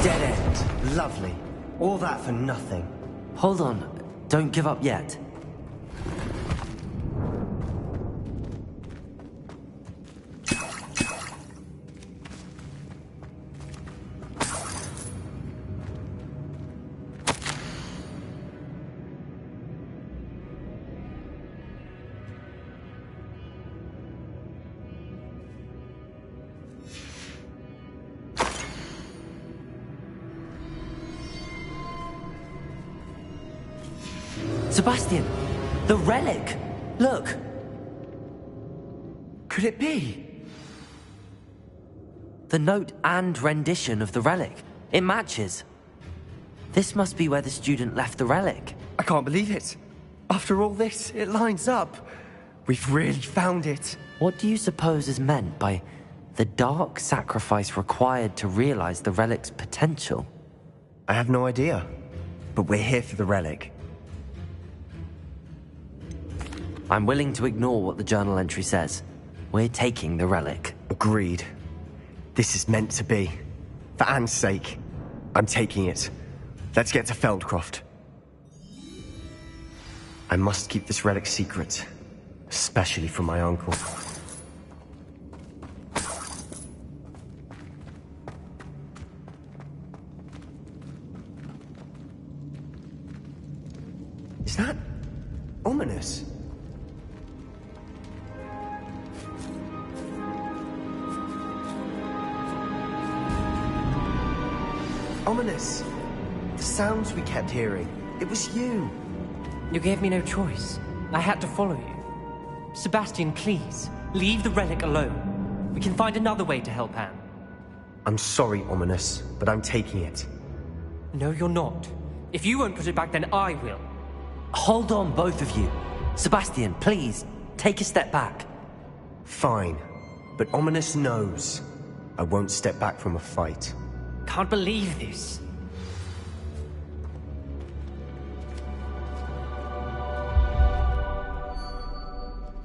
Dead end. Lovely. All that for nothing. Hold on. Don't give up yet. Sebastian! The relic! Look! Could it be? The note and rendition of the relic. It matches. This must be where the student left the relic. I can't believe it. After all this, it lines up. We've really found it. What do you suppose is meant by the dark sacrifice required to realize the relic's potential? I have no idea. But we're here for the relic. I'm willing to ignore what the journal entry says. We're taking the relic. Agreed. This is meant to be. For Anne's sake, I'm taking it. Let's get to Feldcroft. I must keep this relic secret, especially from my uncle. Is that ominous? Ominous. The sounds we kept hearing. It was you. You gave me no choice. I had to follow you. Sebastian, please, leave the relic alone. We can find another way to help Anne. I'm sorry, Ominous, but I'm taking it. No, you're not. If you won't put it back, then I will. Hold on, both of you. Sebastian, please, take a step back. Fine. But Ominous knows I won't step back from a fight. Can't believe this.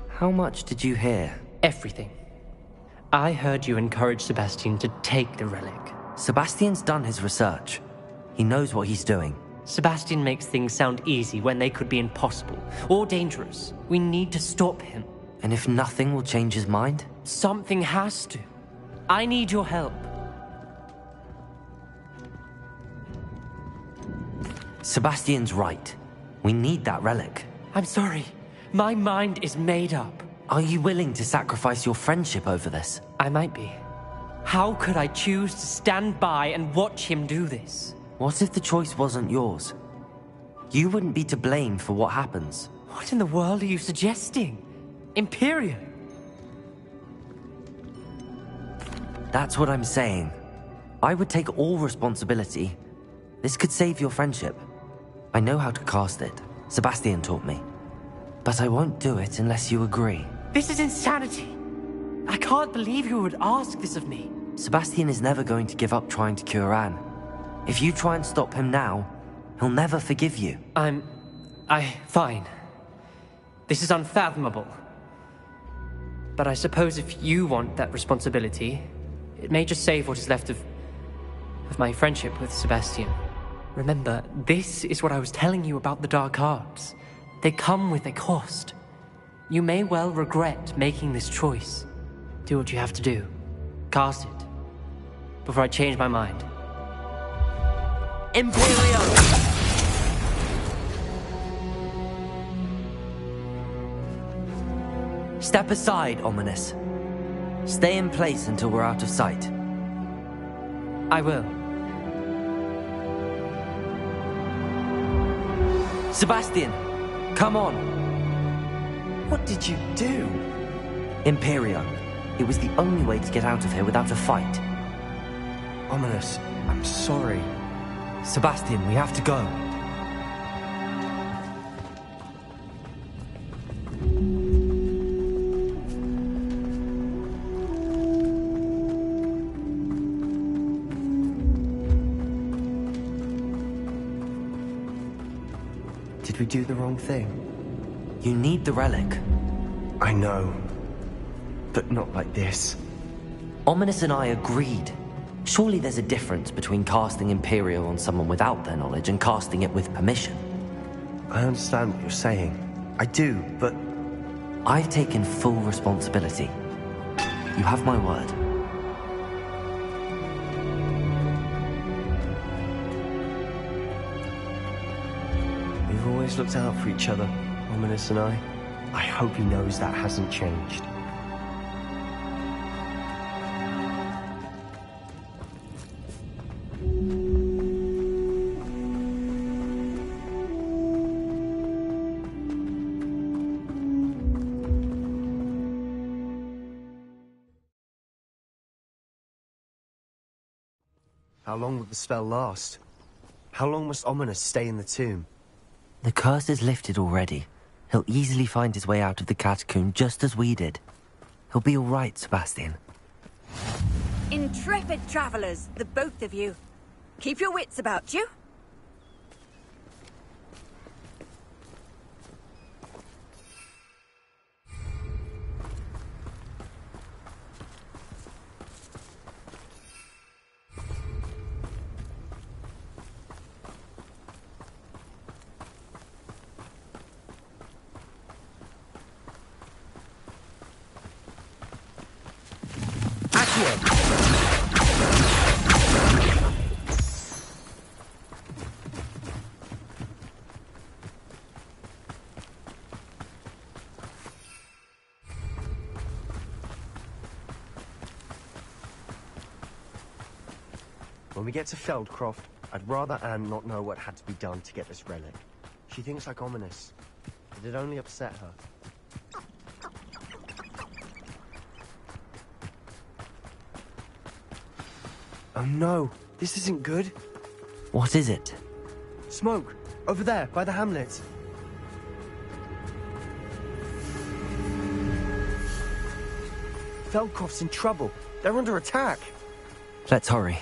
How much did you hear? Everything. I heard you encourage Sebastian to take the relic. Sebastian's done his research. He knows what he's doing. Sebastian makes things sound easy when they could be impossible or dangerous. We need to stop him. And if nothing will change his mind? Something has to. I need your help. Sebastian's right. We need that relic. I'm sorry. My mind is made up. Are you willing to sacrifice your friendship over this? I might be. How could I choose to stand by and watch him do this? What if the choice wasn't yours? You wouldn't be to blame for what happens. What in the world are you suggesting? Imperial? That's what I'm saying. I would take all responsibility. This could save your friendship. I know how to cast it. Sebastian taught me. But I won't do it unless you agree. This is insanity. I can't believe you would ask this of me. Sebastian is never going to give up trying to cure Anne. If you try and stop him now, he'll never forgive you. Fine. This is unfathomable. But I suppose if you want that responsibility, it may just save what is left of my friendship with Sebastian. Remember, this is what I was telling you about the dark arts. They come with a cost. You may well regret making this choice. Do what you have to do. Cast it. Before I change my mind. Imperium! Step aside, Ominous. Stay in place until we're out of sight. I will. Sebastian, come on. What did you do? Imperium. It was the only way to get out of here without a fight. Ominous, I'm sorry. Sebastian, we have to go. Did we do the wrong thing? You need the relic. I know. But not like this. Ominous and I agreed. Surely there's a difference between casting Imperial on someone without their knowledge and casting it with permission. I understand what you're saying. I do, but... I've taken full responsibility. You have my word. We've always looked out for each other, Ominous and I. I hope he knows that hasn't changed. How long will the spell last? How long must Ominous stay in the tomb? The curse is lifted already. He'll easily find his way out of the catacomb just as we did. He'll be all right, Sebastian. Intrepid travelers, the both of you. Keep your wits about you. When we get to Feldcroft, I'd rather Anne not know what had to be done to get this relic. She thinks like Ominous. It'd only upset her. Oh no, this isn't good. What is it? Smoke! Over there, by the hamlet. Feldcroft's in trouble. They're under attack. Let's hurry.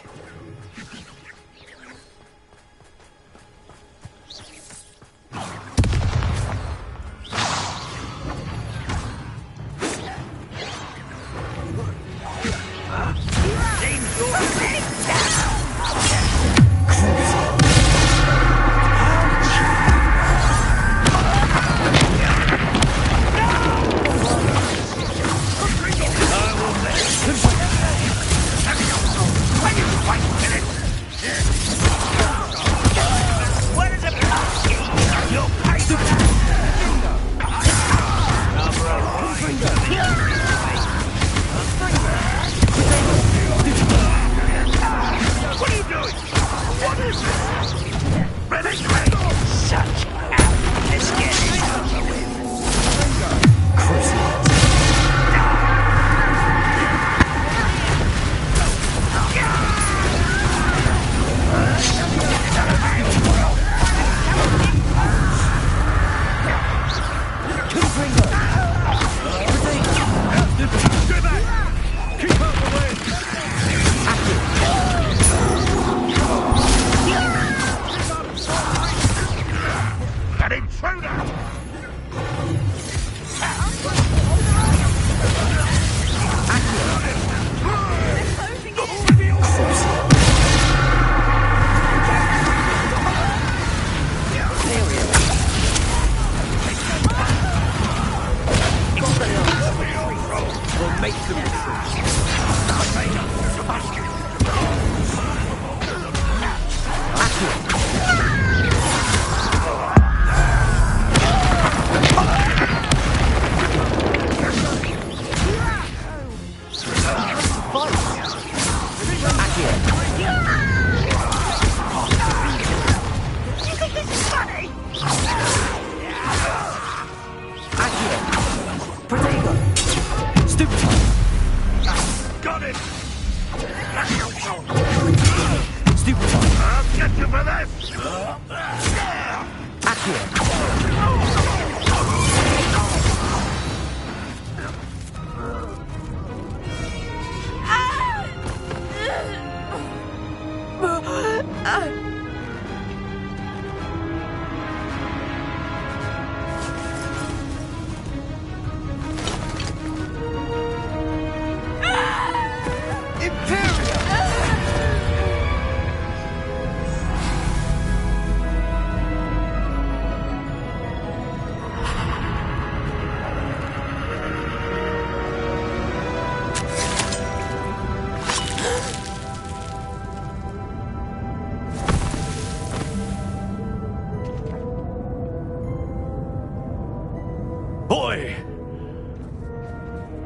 Boy!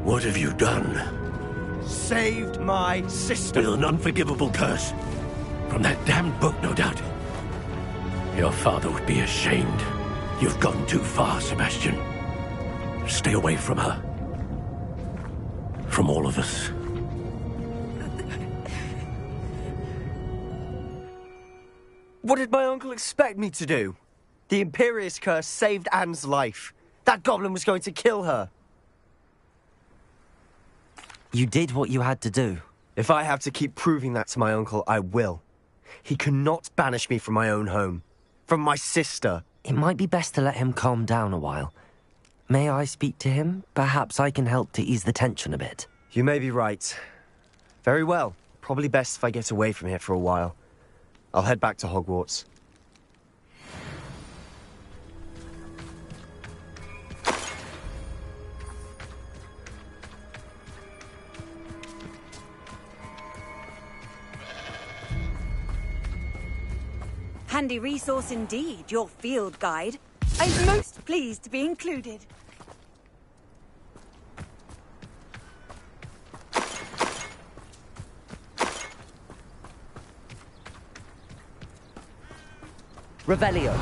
What have you done? Saved my sister. With an unforgivable curse. From that damned book, no doubt. Your father would be ashamed. You've gone too far, Sebastian. Stay away from her. From all of us. What did my uncle expect me to do? The Imperius curse saved Anne's life. That goblin was going to kill her. You did what you had to do. If I have to keep proving that to my uncle, I will. He cannot banish me from my own home. From my sister. It might be best to let him calm down a while. May I speak to him? Perhaps I can help to ease the tension a bit. You may be right. Very well. Probably best if I get away from here for a while. I'll head back to Hogwarts. Handy resource indeed, your field guide. I'm most pleased to be included. Revelio.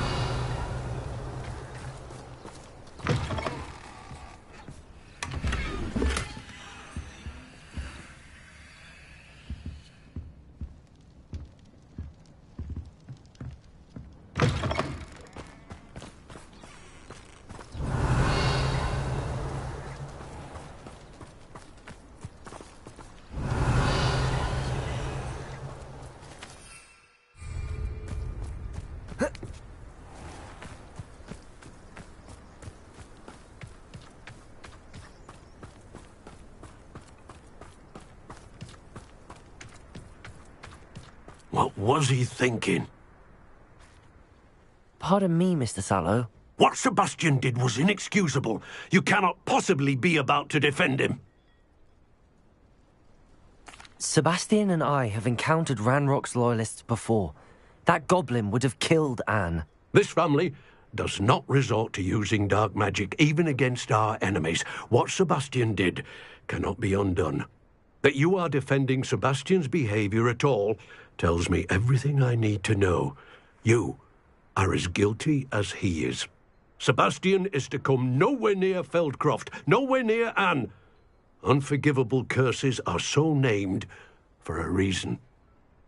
What was he thinking? Pardon me, Mr. Sallow. What Sebastian did was inexcusable. You cannot possibly be about to defend him. Sebastian and I have encountered Ranrock's loyalists before. That goblin would have killed Anne. This family does not resort to using dark magic even against our enemies. What Sebastian did cannot be undone. That you are defending Sebastian's behavior at all tells me everything I need to know. You are as guilty as he is. Sebastian is to come nowhere near Feldcroft, nowhere near Anne. Unforgivable curses are so named for a reason.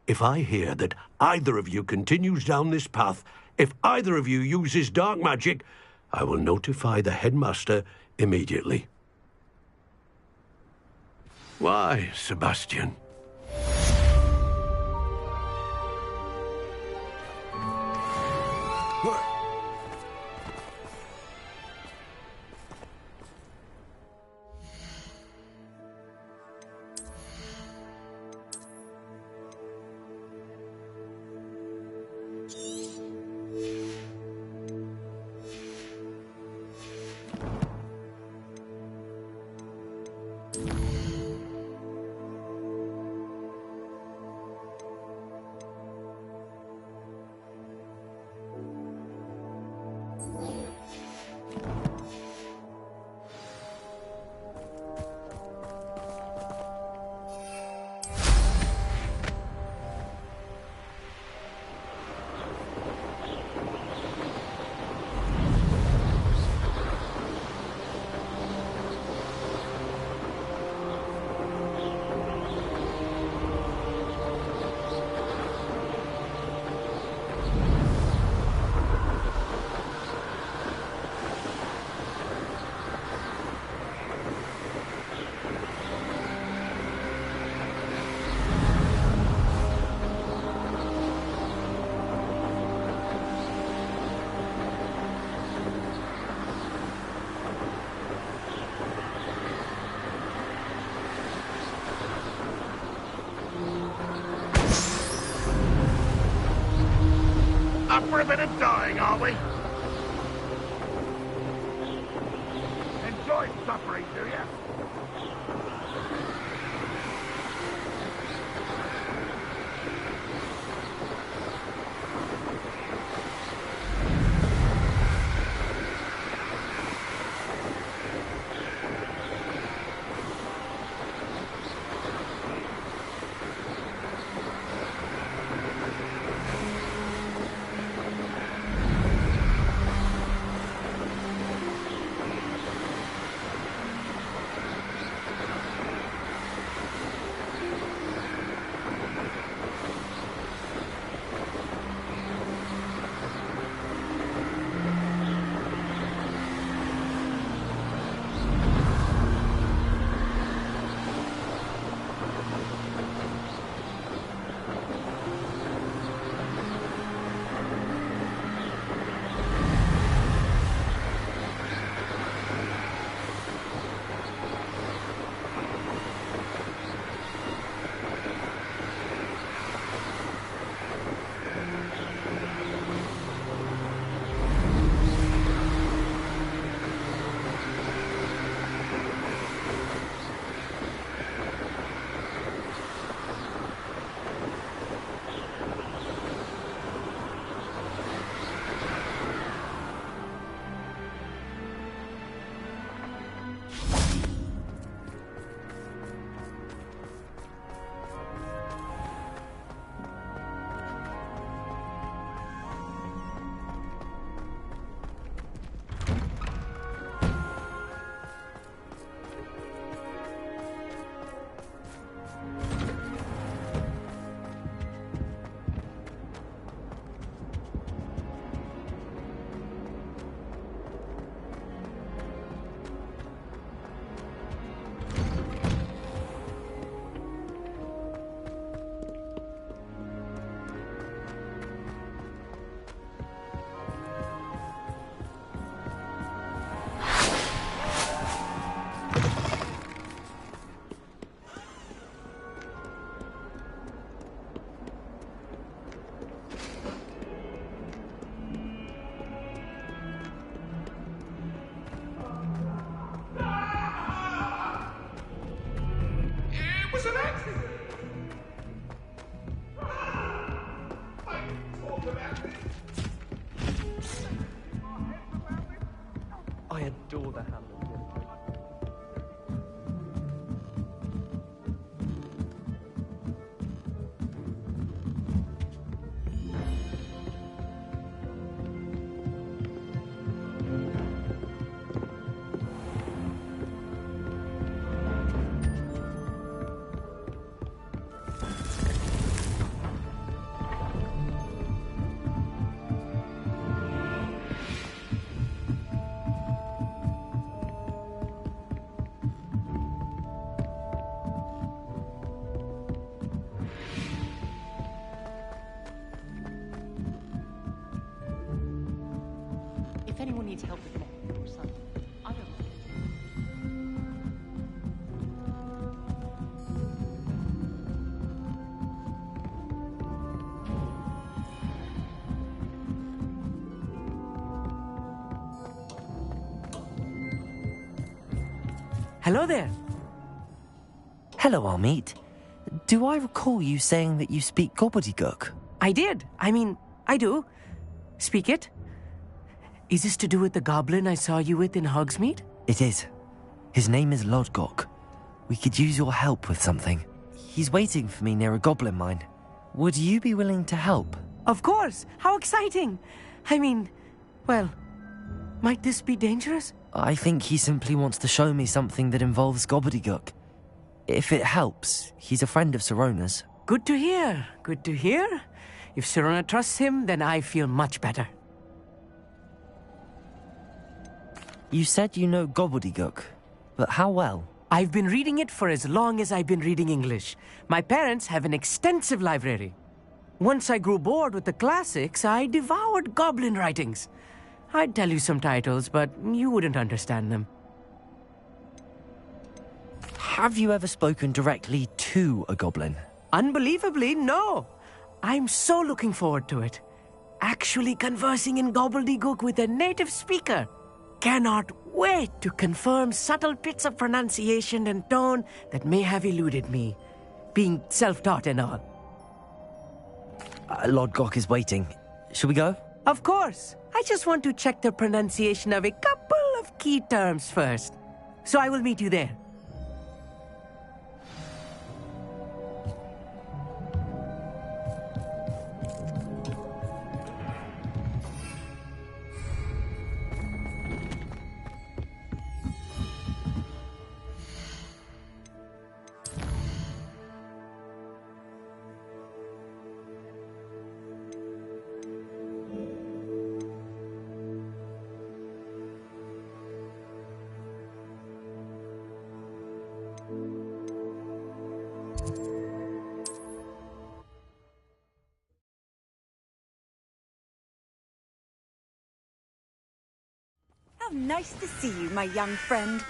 If I hear that either of you continues down this path, if either of you uses dark magic, I will notify the headmaster immediately. Why, Sebastian? Up for a bit of dying, are we? Enjoy suffering, do you? adore the Hamlet. If anyone needs help with net or something, I don't know. Hello there. Hello, Armeet. Do I recall you saying that you speak gobbledygook? I did. I mean, I do. Speak it. Is this to do with the goblin I saw you with in Hogsmeade? It is. His name is Lodgok. We could use your help with something. He's waiting for me near a goblin mine. Would you be willing to help? Of course. How exciting. I mean, well, might this be dangerous? I think he simply wants to show me something that involves gobbledygook. If it helps, he's a friend of Sirona's. Good to hear. Good to hear. If Sirona trusts him, then I feel much better. You said you know gobbledygook, but how well? I've been reading it for as long as I've been reading English. My parents have an extensive library. Once I grew bored with the classics, I devoured goblin writings. I'd tell you some titles, but you wouldn't understand them. Have you ever spoken directly to a goblin? Unbelievably, no. I'm so looking forward to it. Actually conversing in gobbledygook with a native speaker. Cannot wait to confirm subtle bits of pronunciation and tone that may have eluded me, being self-taught and all. Lodgok is waiting. Shall we go? Of course. I just want to check the pronunciation of a couple of key terms first. So I will meet you there. How nice to see you, my young friend.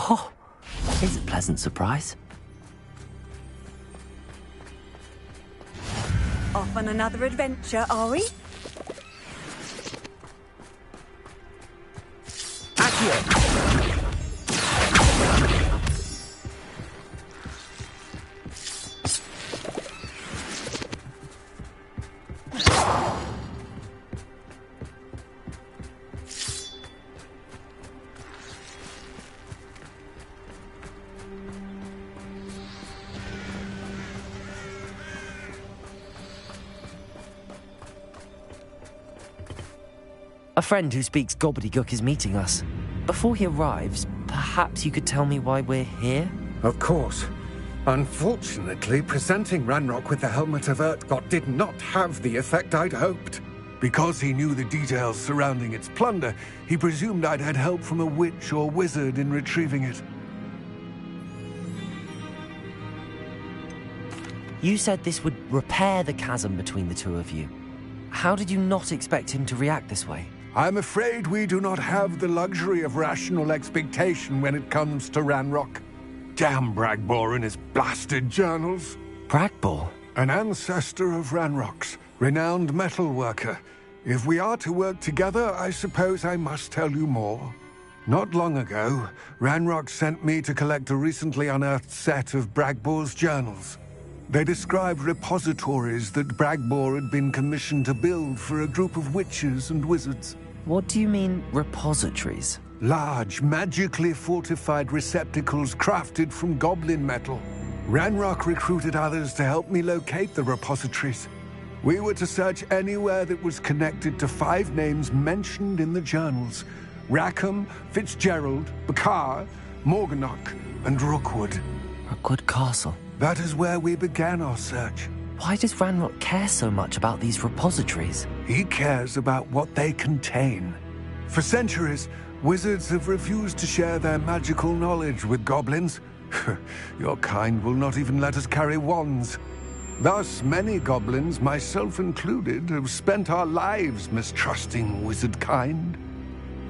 Oh, here's a pleasant surprise. Off on another adventure, are we? A friend who speaks gobbledygook is meeting us. Before he arrives, perhaps you could tell me why we're here? Of course. Unfortunately, presenting Ranrock with the Helmet of Urtkot did not have the effect I'd hoped. Because he knew the details surrounding its plunder, he presumed I'd had help from a witch or wizard in retrieving it. You said this would repair the chasm between the two of you. How did you not expect him to react this way? I'm afraid we do not have the luxury of rational expectation when it comes to Ranrock. Damn Bragbor and his blasted journals. Bragbor? An ancestor of Ranrock's, renowned metal worker. If we are to work together, I suppose I must tell you more. Not long ago, Ranrock sent me to collect a recently unearthed set of Bragbor's journals. They described repositories that Bragbor had been commissioned to build for a group of witches and wizards. What do you mean, repositories? Large, magically fortified receptacles crafted from goblin metal. Ranrock recruited others to help me locate the repositories. We were to search anywhere that was connected to 5 names mentioned in the journals: Rackham, Fitzgerald, Bakar, Morganach, and Rookwood. Rookwood Castle? That is where we began our search. Why does Ranrock care so much about these repositories? He cares about what they contain. For centuries, wizards have refused to share their magical knowledge with goblins. Your kind will not even let us carry wands. Thus, many goblins, myself included, have spent our lives mistrusting wizard kind.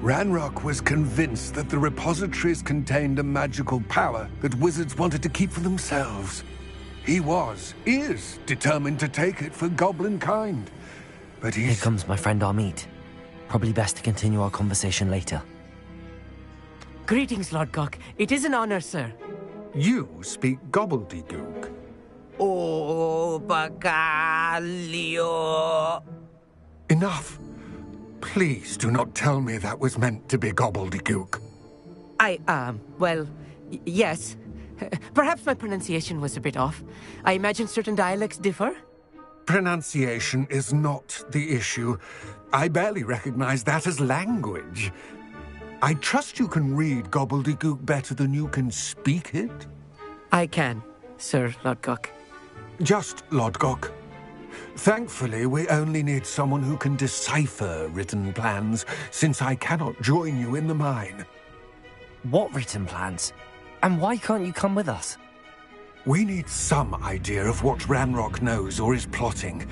Ranrock was convinced that the repositories contained a magical power that wizards wanted to keep for themselves. He is determined to take it for goblin kind. But Here comes my friend Amit. Probably best to continue our conversation later. Greetings, Lord Gok. It is an honor, sir. You speak gobbledygook. Oh, Bagalio. Enough. Please do not tell me that was meant to be gobbledygook. Yes. Perhaps my pronunciation was a bit off. I imagine certain dialects differ? Pronunciation is not the issue. I barely recognize that as language. I trust you can read gobbledygook better than you can speak it? I can, Sir Lodgok. Just Lodgok. Thankfully, we only need someone who can decipher written plans, since I cannot join you in the mine. What written plans? And why can't you come with us? We need some idea of what Ranrock knows or is plotting.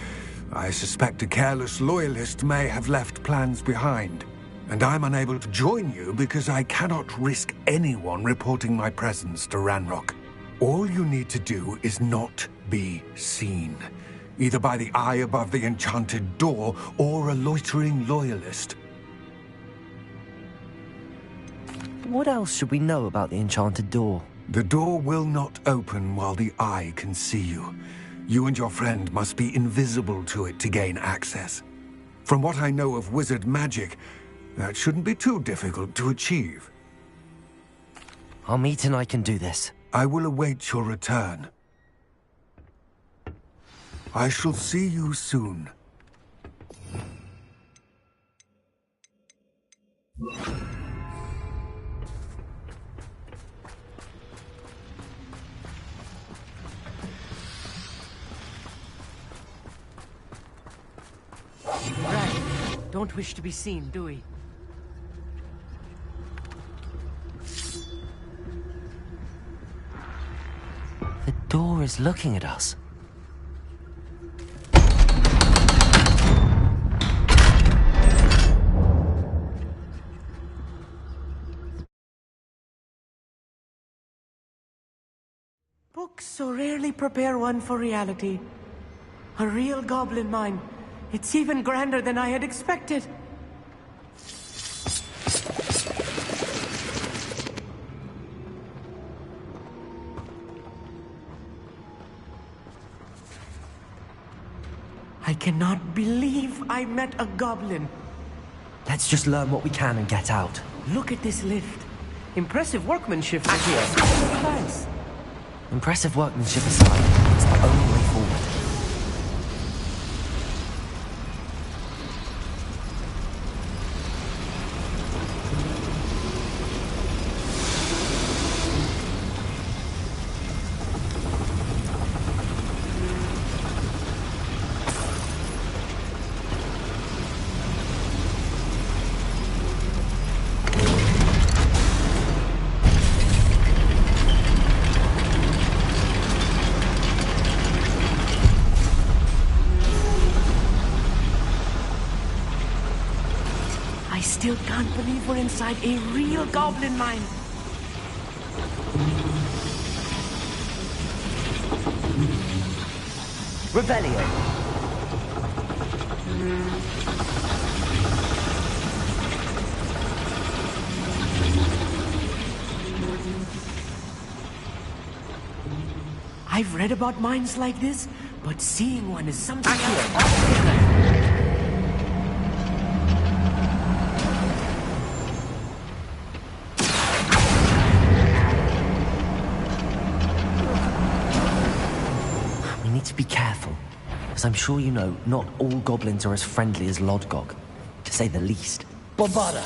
I suspect a careless loyalist may have left plans behind. And I'm unable to join you because I cannot risk anyone reporting my presence to Ranrock. All you need to do is not be seen, either by the eye above the enchanted door or a loitering loyalist. What else should we know about the enchanted door? The door will not open while the eye can see you. You and your friend must be invisible to it to gain access. From what I know of wizard magic, that shouldn't be too difficult to achieve. Amit and I can do this. I will await your return. I shall see you soon. Right. Don't wish to be seen, do we? The door is looking at us. Books so rarely prepare one for reality. A real goblin mine. It's even grander than I had expected. I cannot believe I met a goblin. Let's just learn what we can and get out. Look at this lift. Impressive workmanship for here. Impressive workmanship aside, it's the only way forward. I still can't believe we're inside a real goblin mine. Revelio. I've read about mines like this, but seeing one is something We need to be careful, as I'm sure you know, not all goblins are as friendly as Lodgok, to say the least. Bobada!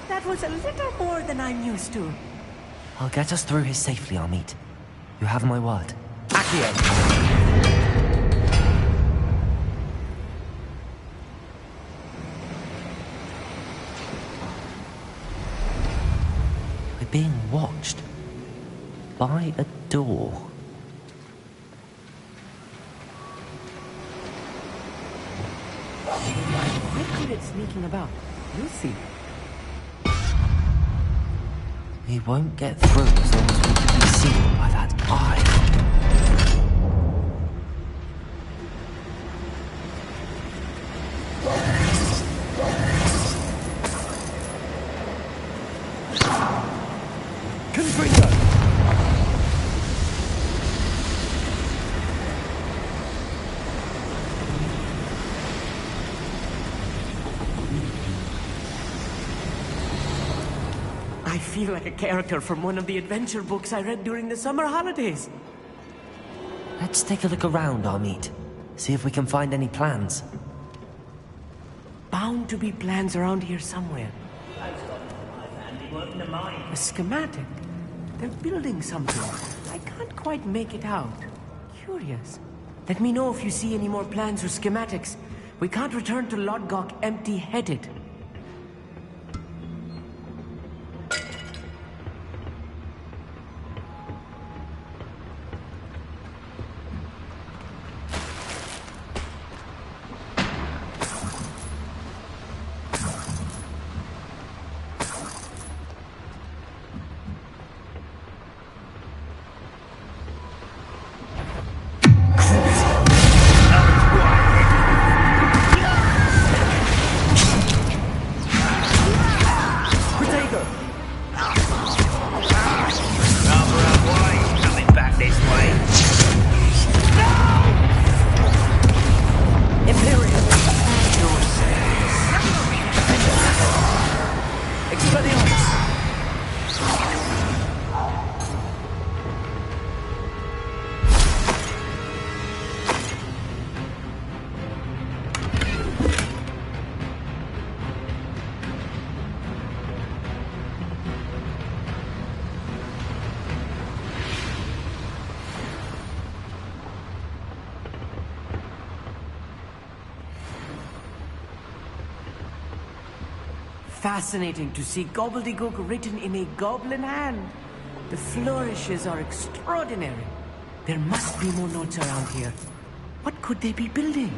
That was a little more than I'm used to. I'll get us through here safely, Amit. You have my word. We're being watched. By a door. Why could it sneaking about? You'll see. We won't get through as long as we can be seen by that eye. I feel like a character from one of the adventure books I read during the summer holidays. Let's take a look around, Amit. See if we can find any plans. Bound to be plans around here somewhere. A schematic. They're building something. I can't quite make it out. Curious. Let me know if you see any more plans or schematics. We can't return to Lodgok empty-headed. Fascinating to see gobbledygook written in a goblin hand. The flourishes are extraordinary. There must be more notes around here. What could they be building?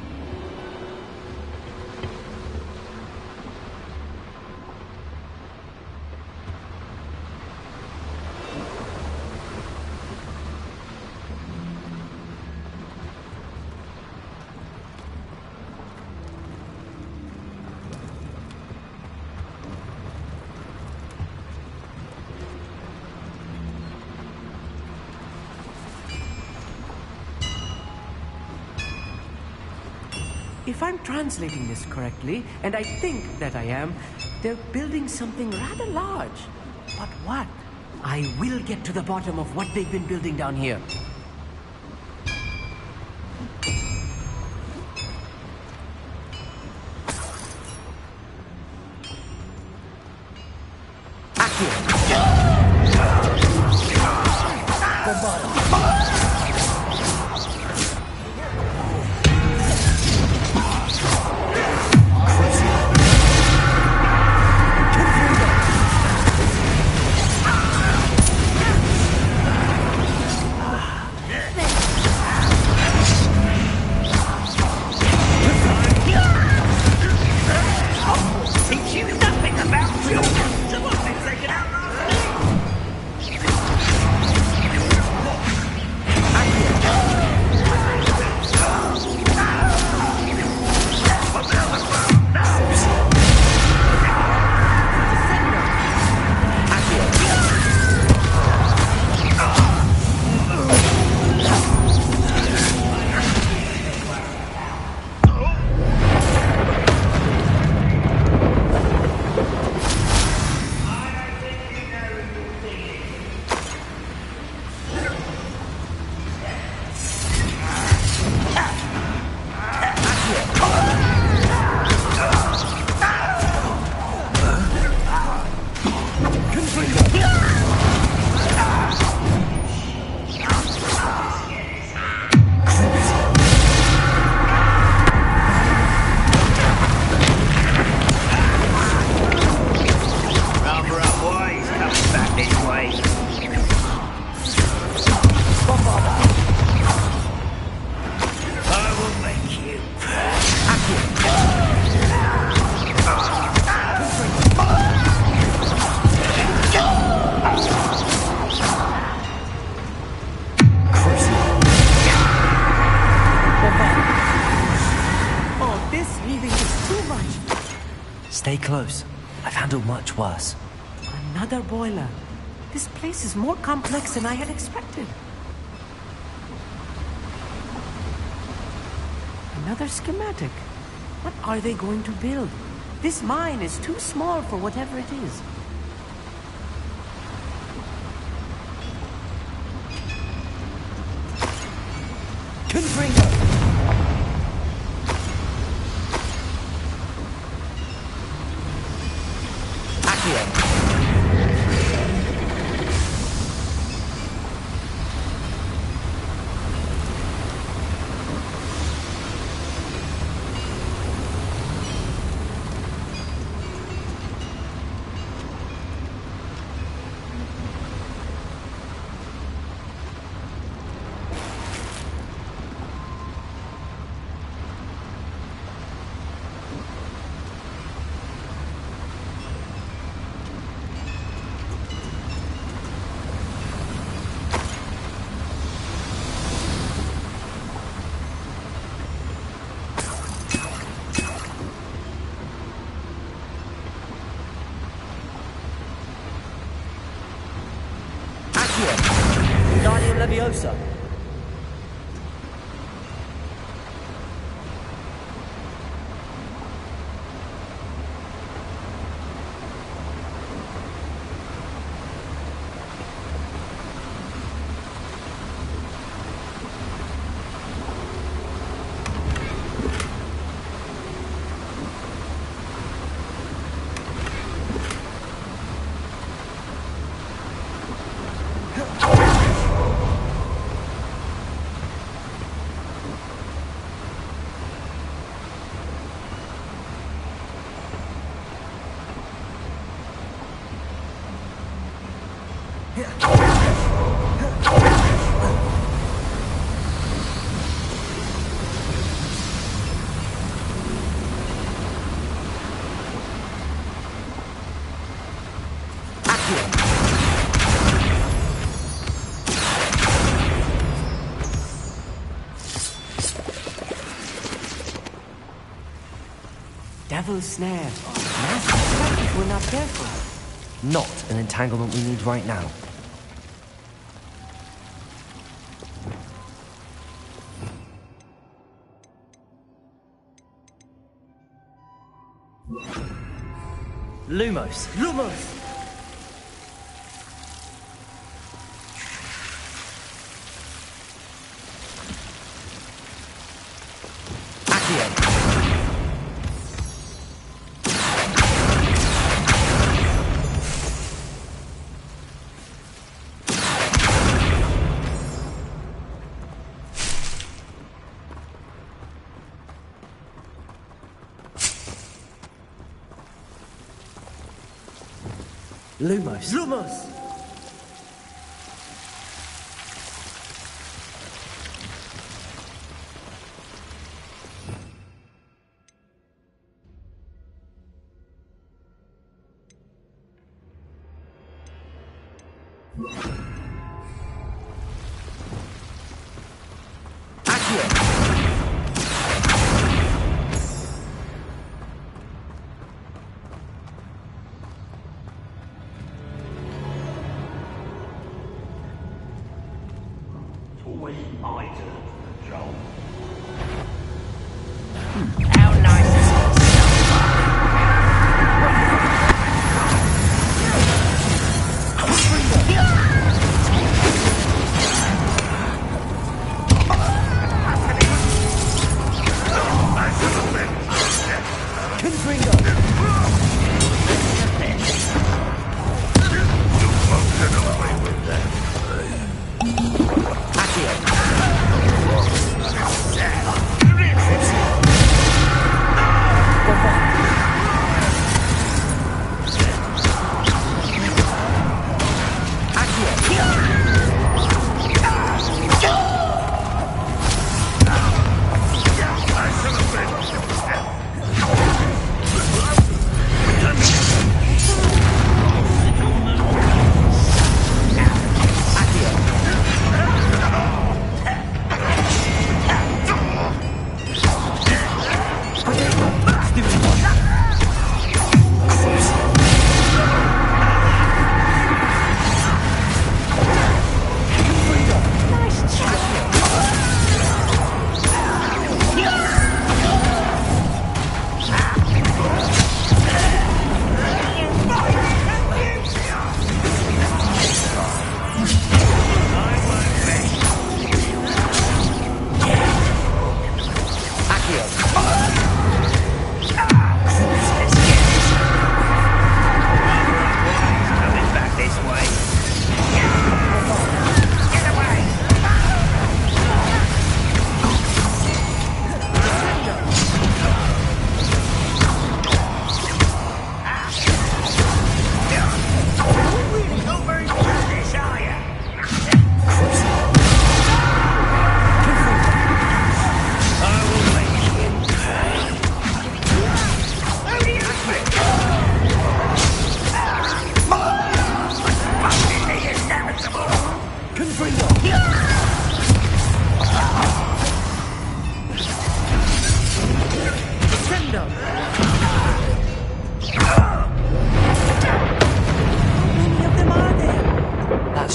If I'm translating this correctly, and I think that I am, they're building something rather large. But what? I will get to the bottom of what they've been building down here. Stay close. I've handled much worse. Another boiler. This place is more complex than I had expected. Another schematic. What are they going to build? This mine is too small for whatever it is. Confringo! Leviosa. Devil's snare. Massive stuff if we're not careful. Not an entanglement we need right now. Lumos! Lumos! Lumos. Lumos! Always my turn to control. How nice is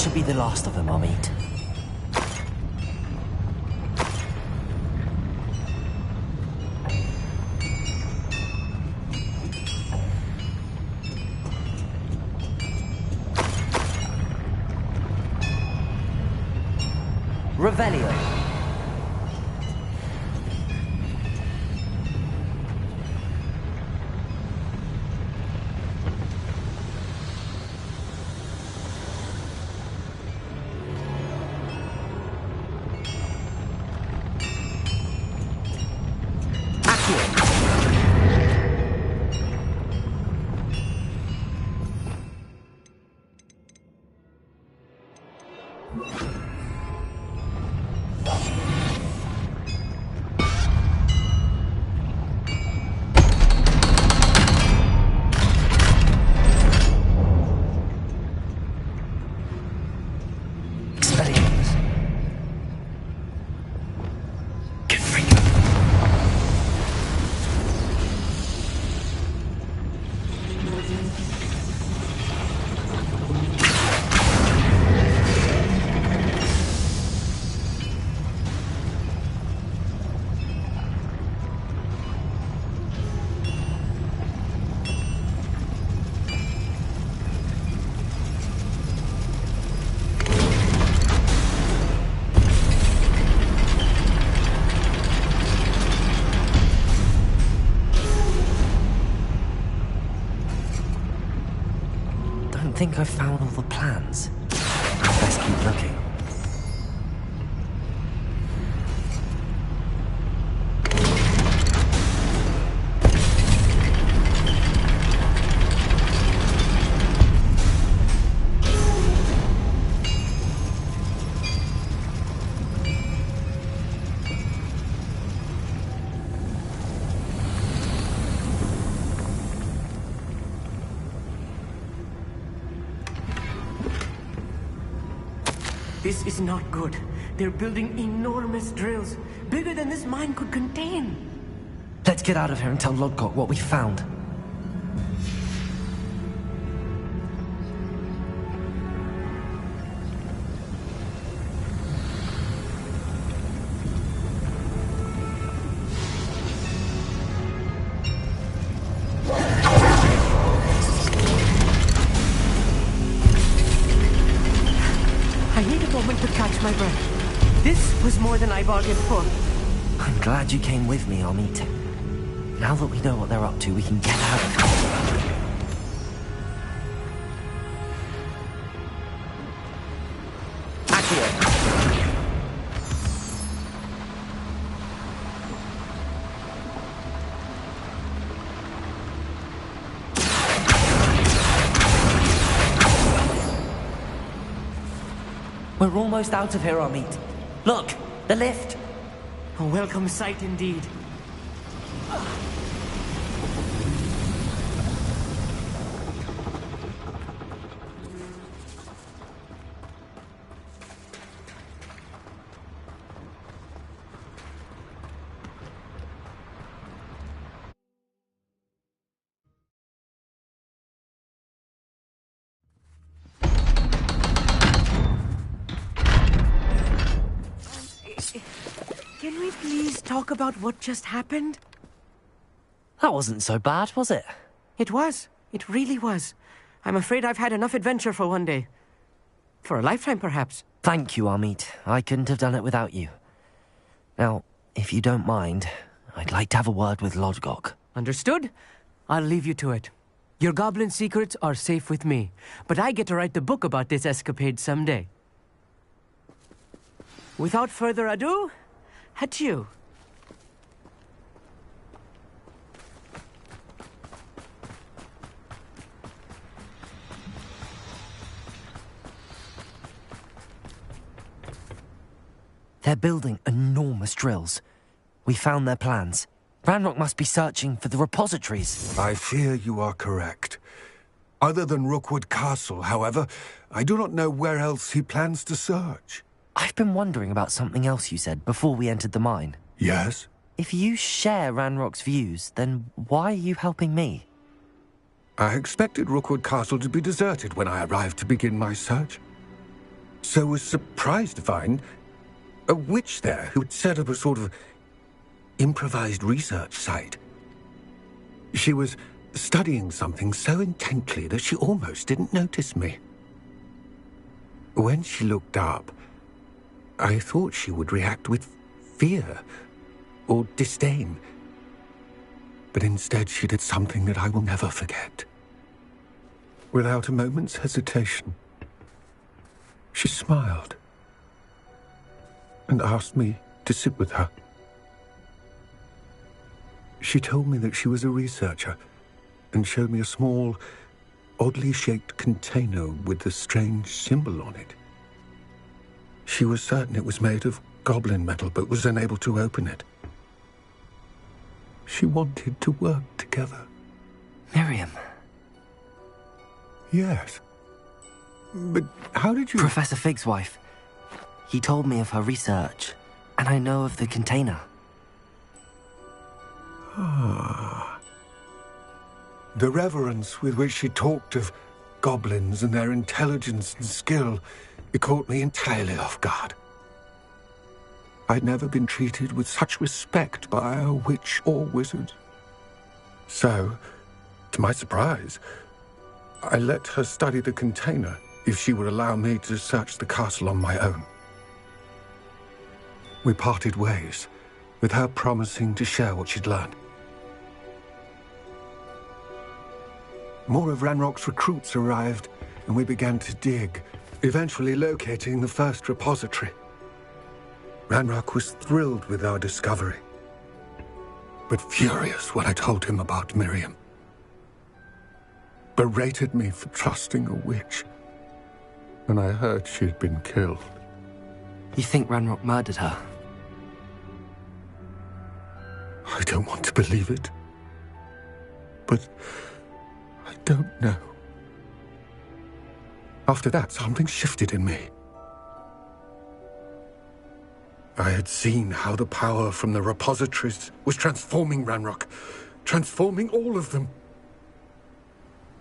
Should be the last of them I'll meet. Revelio. I think I've found all the plans. Best keep looking. This is not good. They're building enormous drills, bigger than this mine could contain. Let's get out of here and tell Lodgok what we found. I need a moment to catch my breath. This was more than I bargained for. I'm glad you came with me, Amit. Now that we know what they're up to, we can get out of here. We're almost out of here, Amit. Look, the lift. A welcome sight indeed. Can we please talk about what just happened? That wasn't so bad, was it? It was. It really was. I'm afraid I've had enough adventure for one day. For a lifetime, perhaps. Thank you, Amit. I couldn't have done it without you. Now, if you don't mind, I'd like to have a word with Lodgok. Understood? I'll leave you to it. Your goblin secrets are safe with me, but I get to write the book about this escapade someday. Without further ado, adieu. They're building enormous drills. We found their plans. Ranrock must be searching for the repositories. I fear you are correct. Other than Rookwood Castle, however, I do not know where else he plans to search. I've been wondering about something else you said before we entered the mine. Yes? If you share Ranrock's views, then why are you helping me? I expected Rookwood Castle to be deserted when I arrived to begin my search. So was surprised to find a witch there who had set up a sort of improvised research site. She was studying something so intently that she almost didn't notice me. When she looked up, I thought she would react with fear or disdain. But instead she did something that I will never forget. Without a moment's hesitation, she smiled and asked me to sit with her. She told me that she was a researcher and showed me a small, oddly shaped container with a strange symbol on it. She was certain it was made of goblin metal, but was unable to open it. She wanted to work together. Miriam. Yes. But how did you... Professor Fig's wife. He told me of her research, and I know of the container. Ah. The reverence with which she talked of goblins and their intelligence and skill, it caught me entirely off guard. I'd never been treated with such respect by a witch or wizard. So, to my surprise, I let her study the container if she would allow me to search the castle on my own. We parted ways, with her promising to share what she'd learned. More of Ranrock's recruits arrived, and we began to dig, eventually locating the first repository. Ranrock was thrilled with our discovery, but furious when I told him about Miriam. Berated me for trusting a witch, and I heard she'd been killed. You think Ranrock murdered her? I don't want to believe it, but I don't know. After that, something shifted in me. I had seen how the power from the repositories was transforming Ranrock, transforming all of them.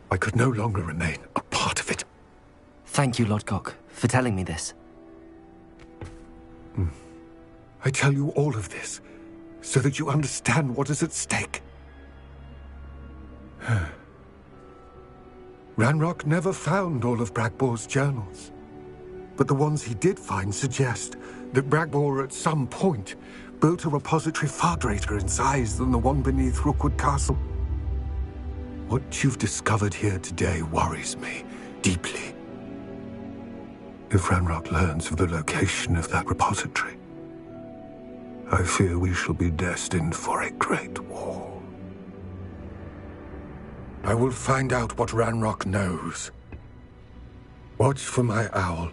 I could no longer remain a part of it. Thank you, Lodgok, for telling me this. I tell you all of this so that you understand what is at stake. Ranrock never found all of Bragbor's journals, but the ones he did find suggest that Bragbor at some point built a repository far greater in size than the one beneath Rookwood Castle. What you've discovered here today worries me deeply. If Ranrock learns of the location of that repository, I fear we shall be destined for a great war. I will find out what Ranrock knows. Watch for my owl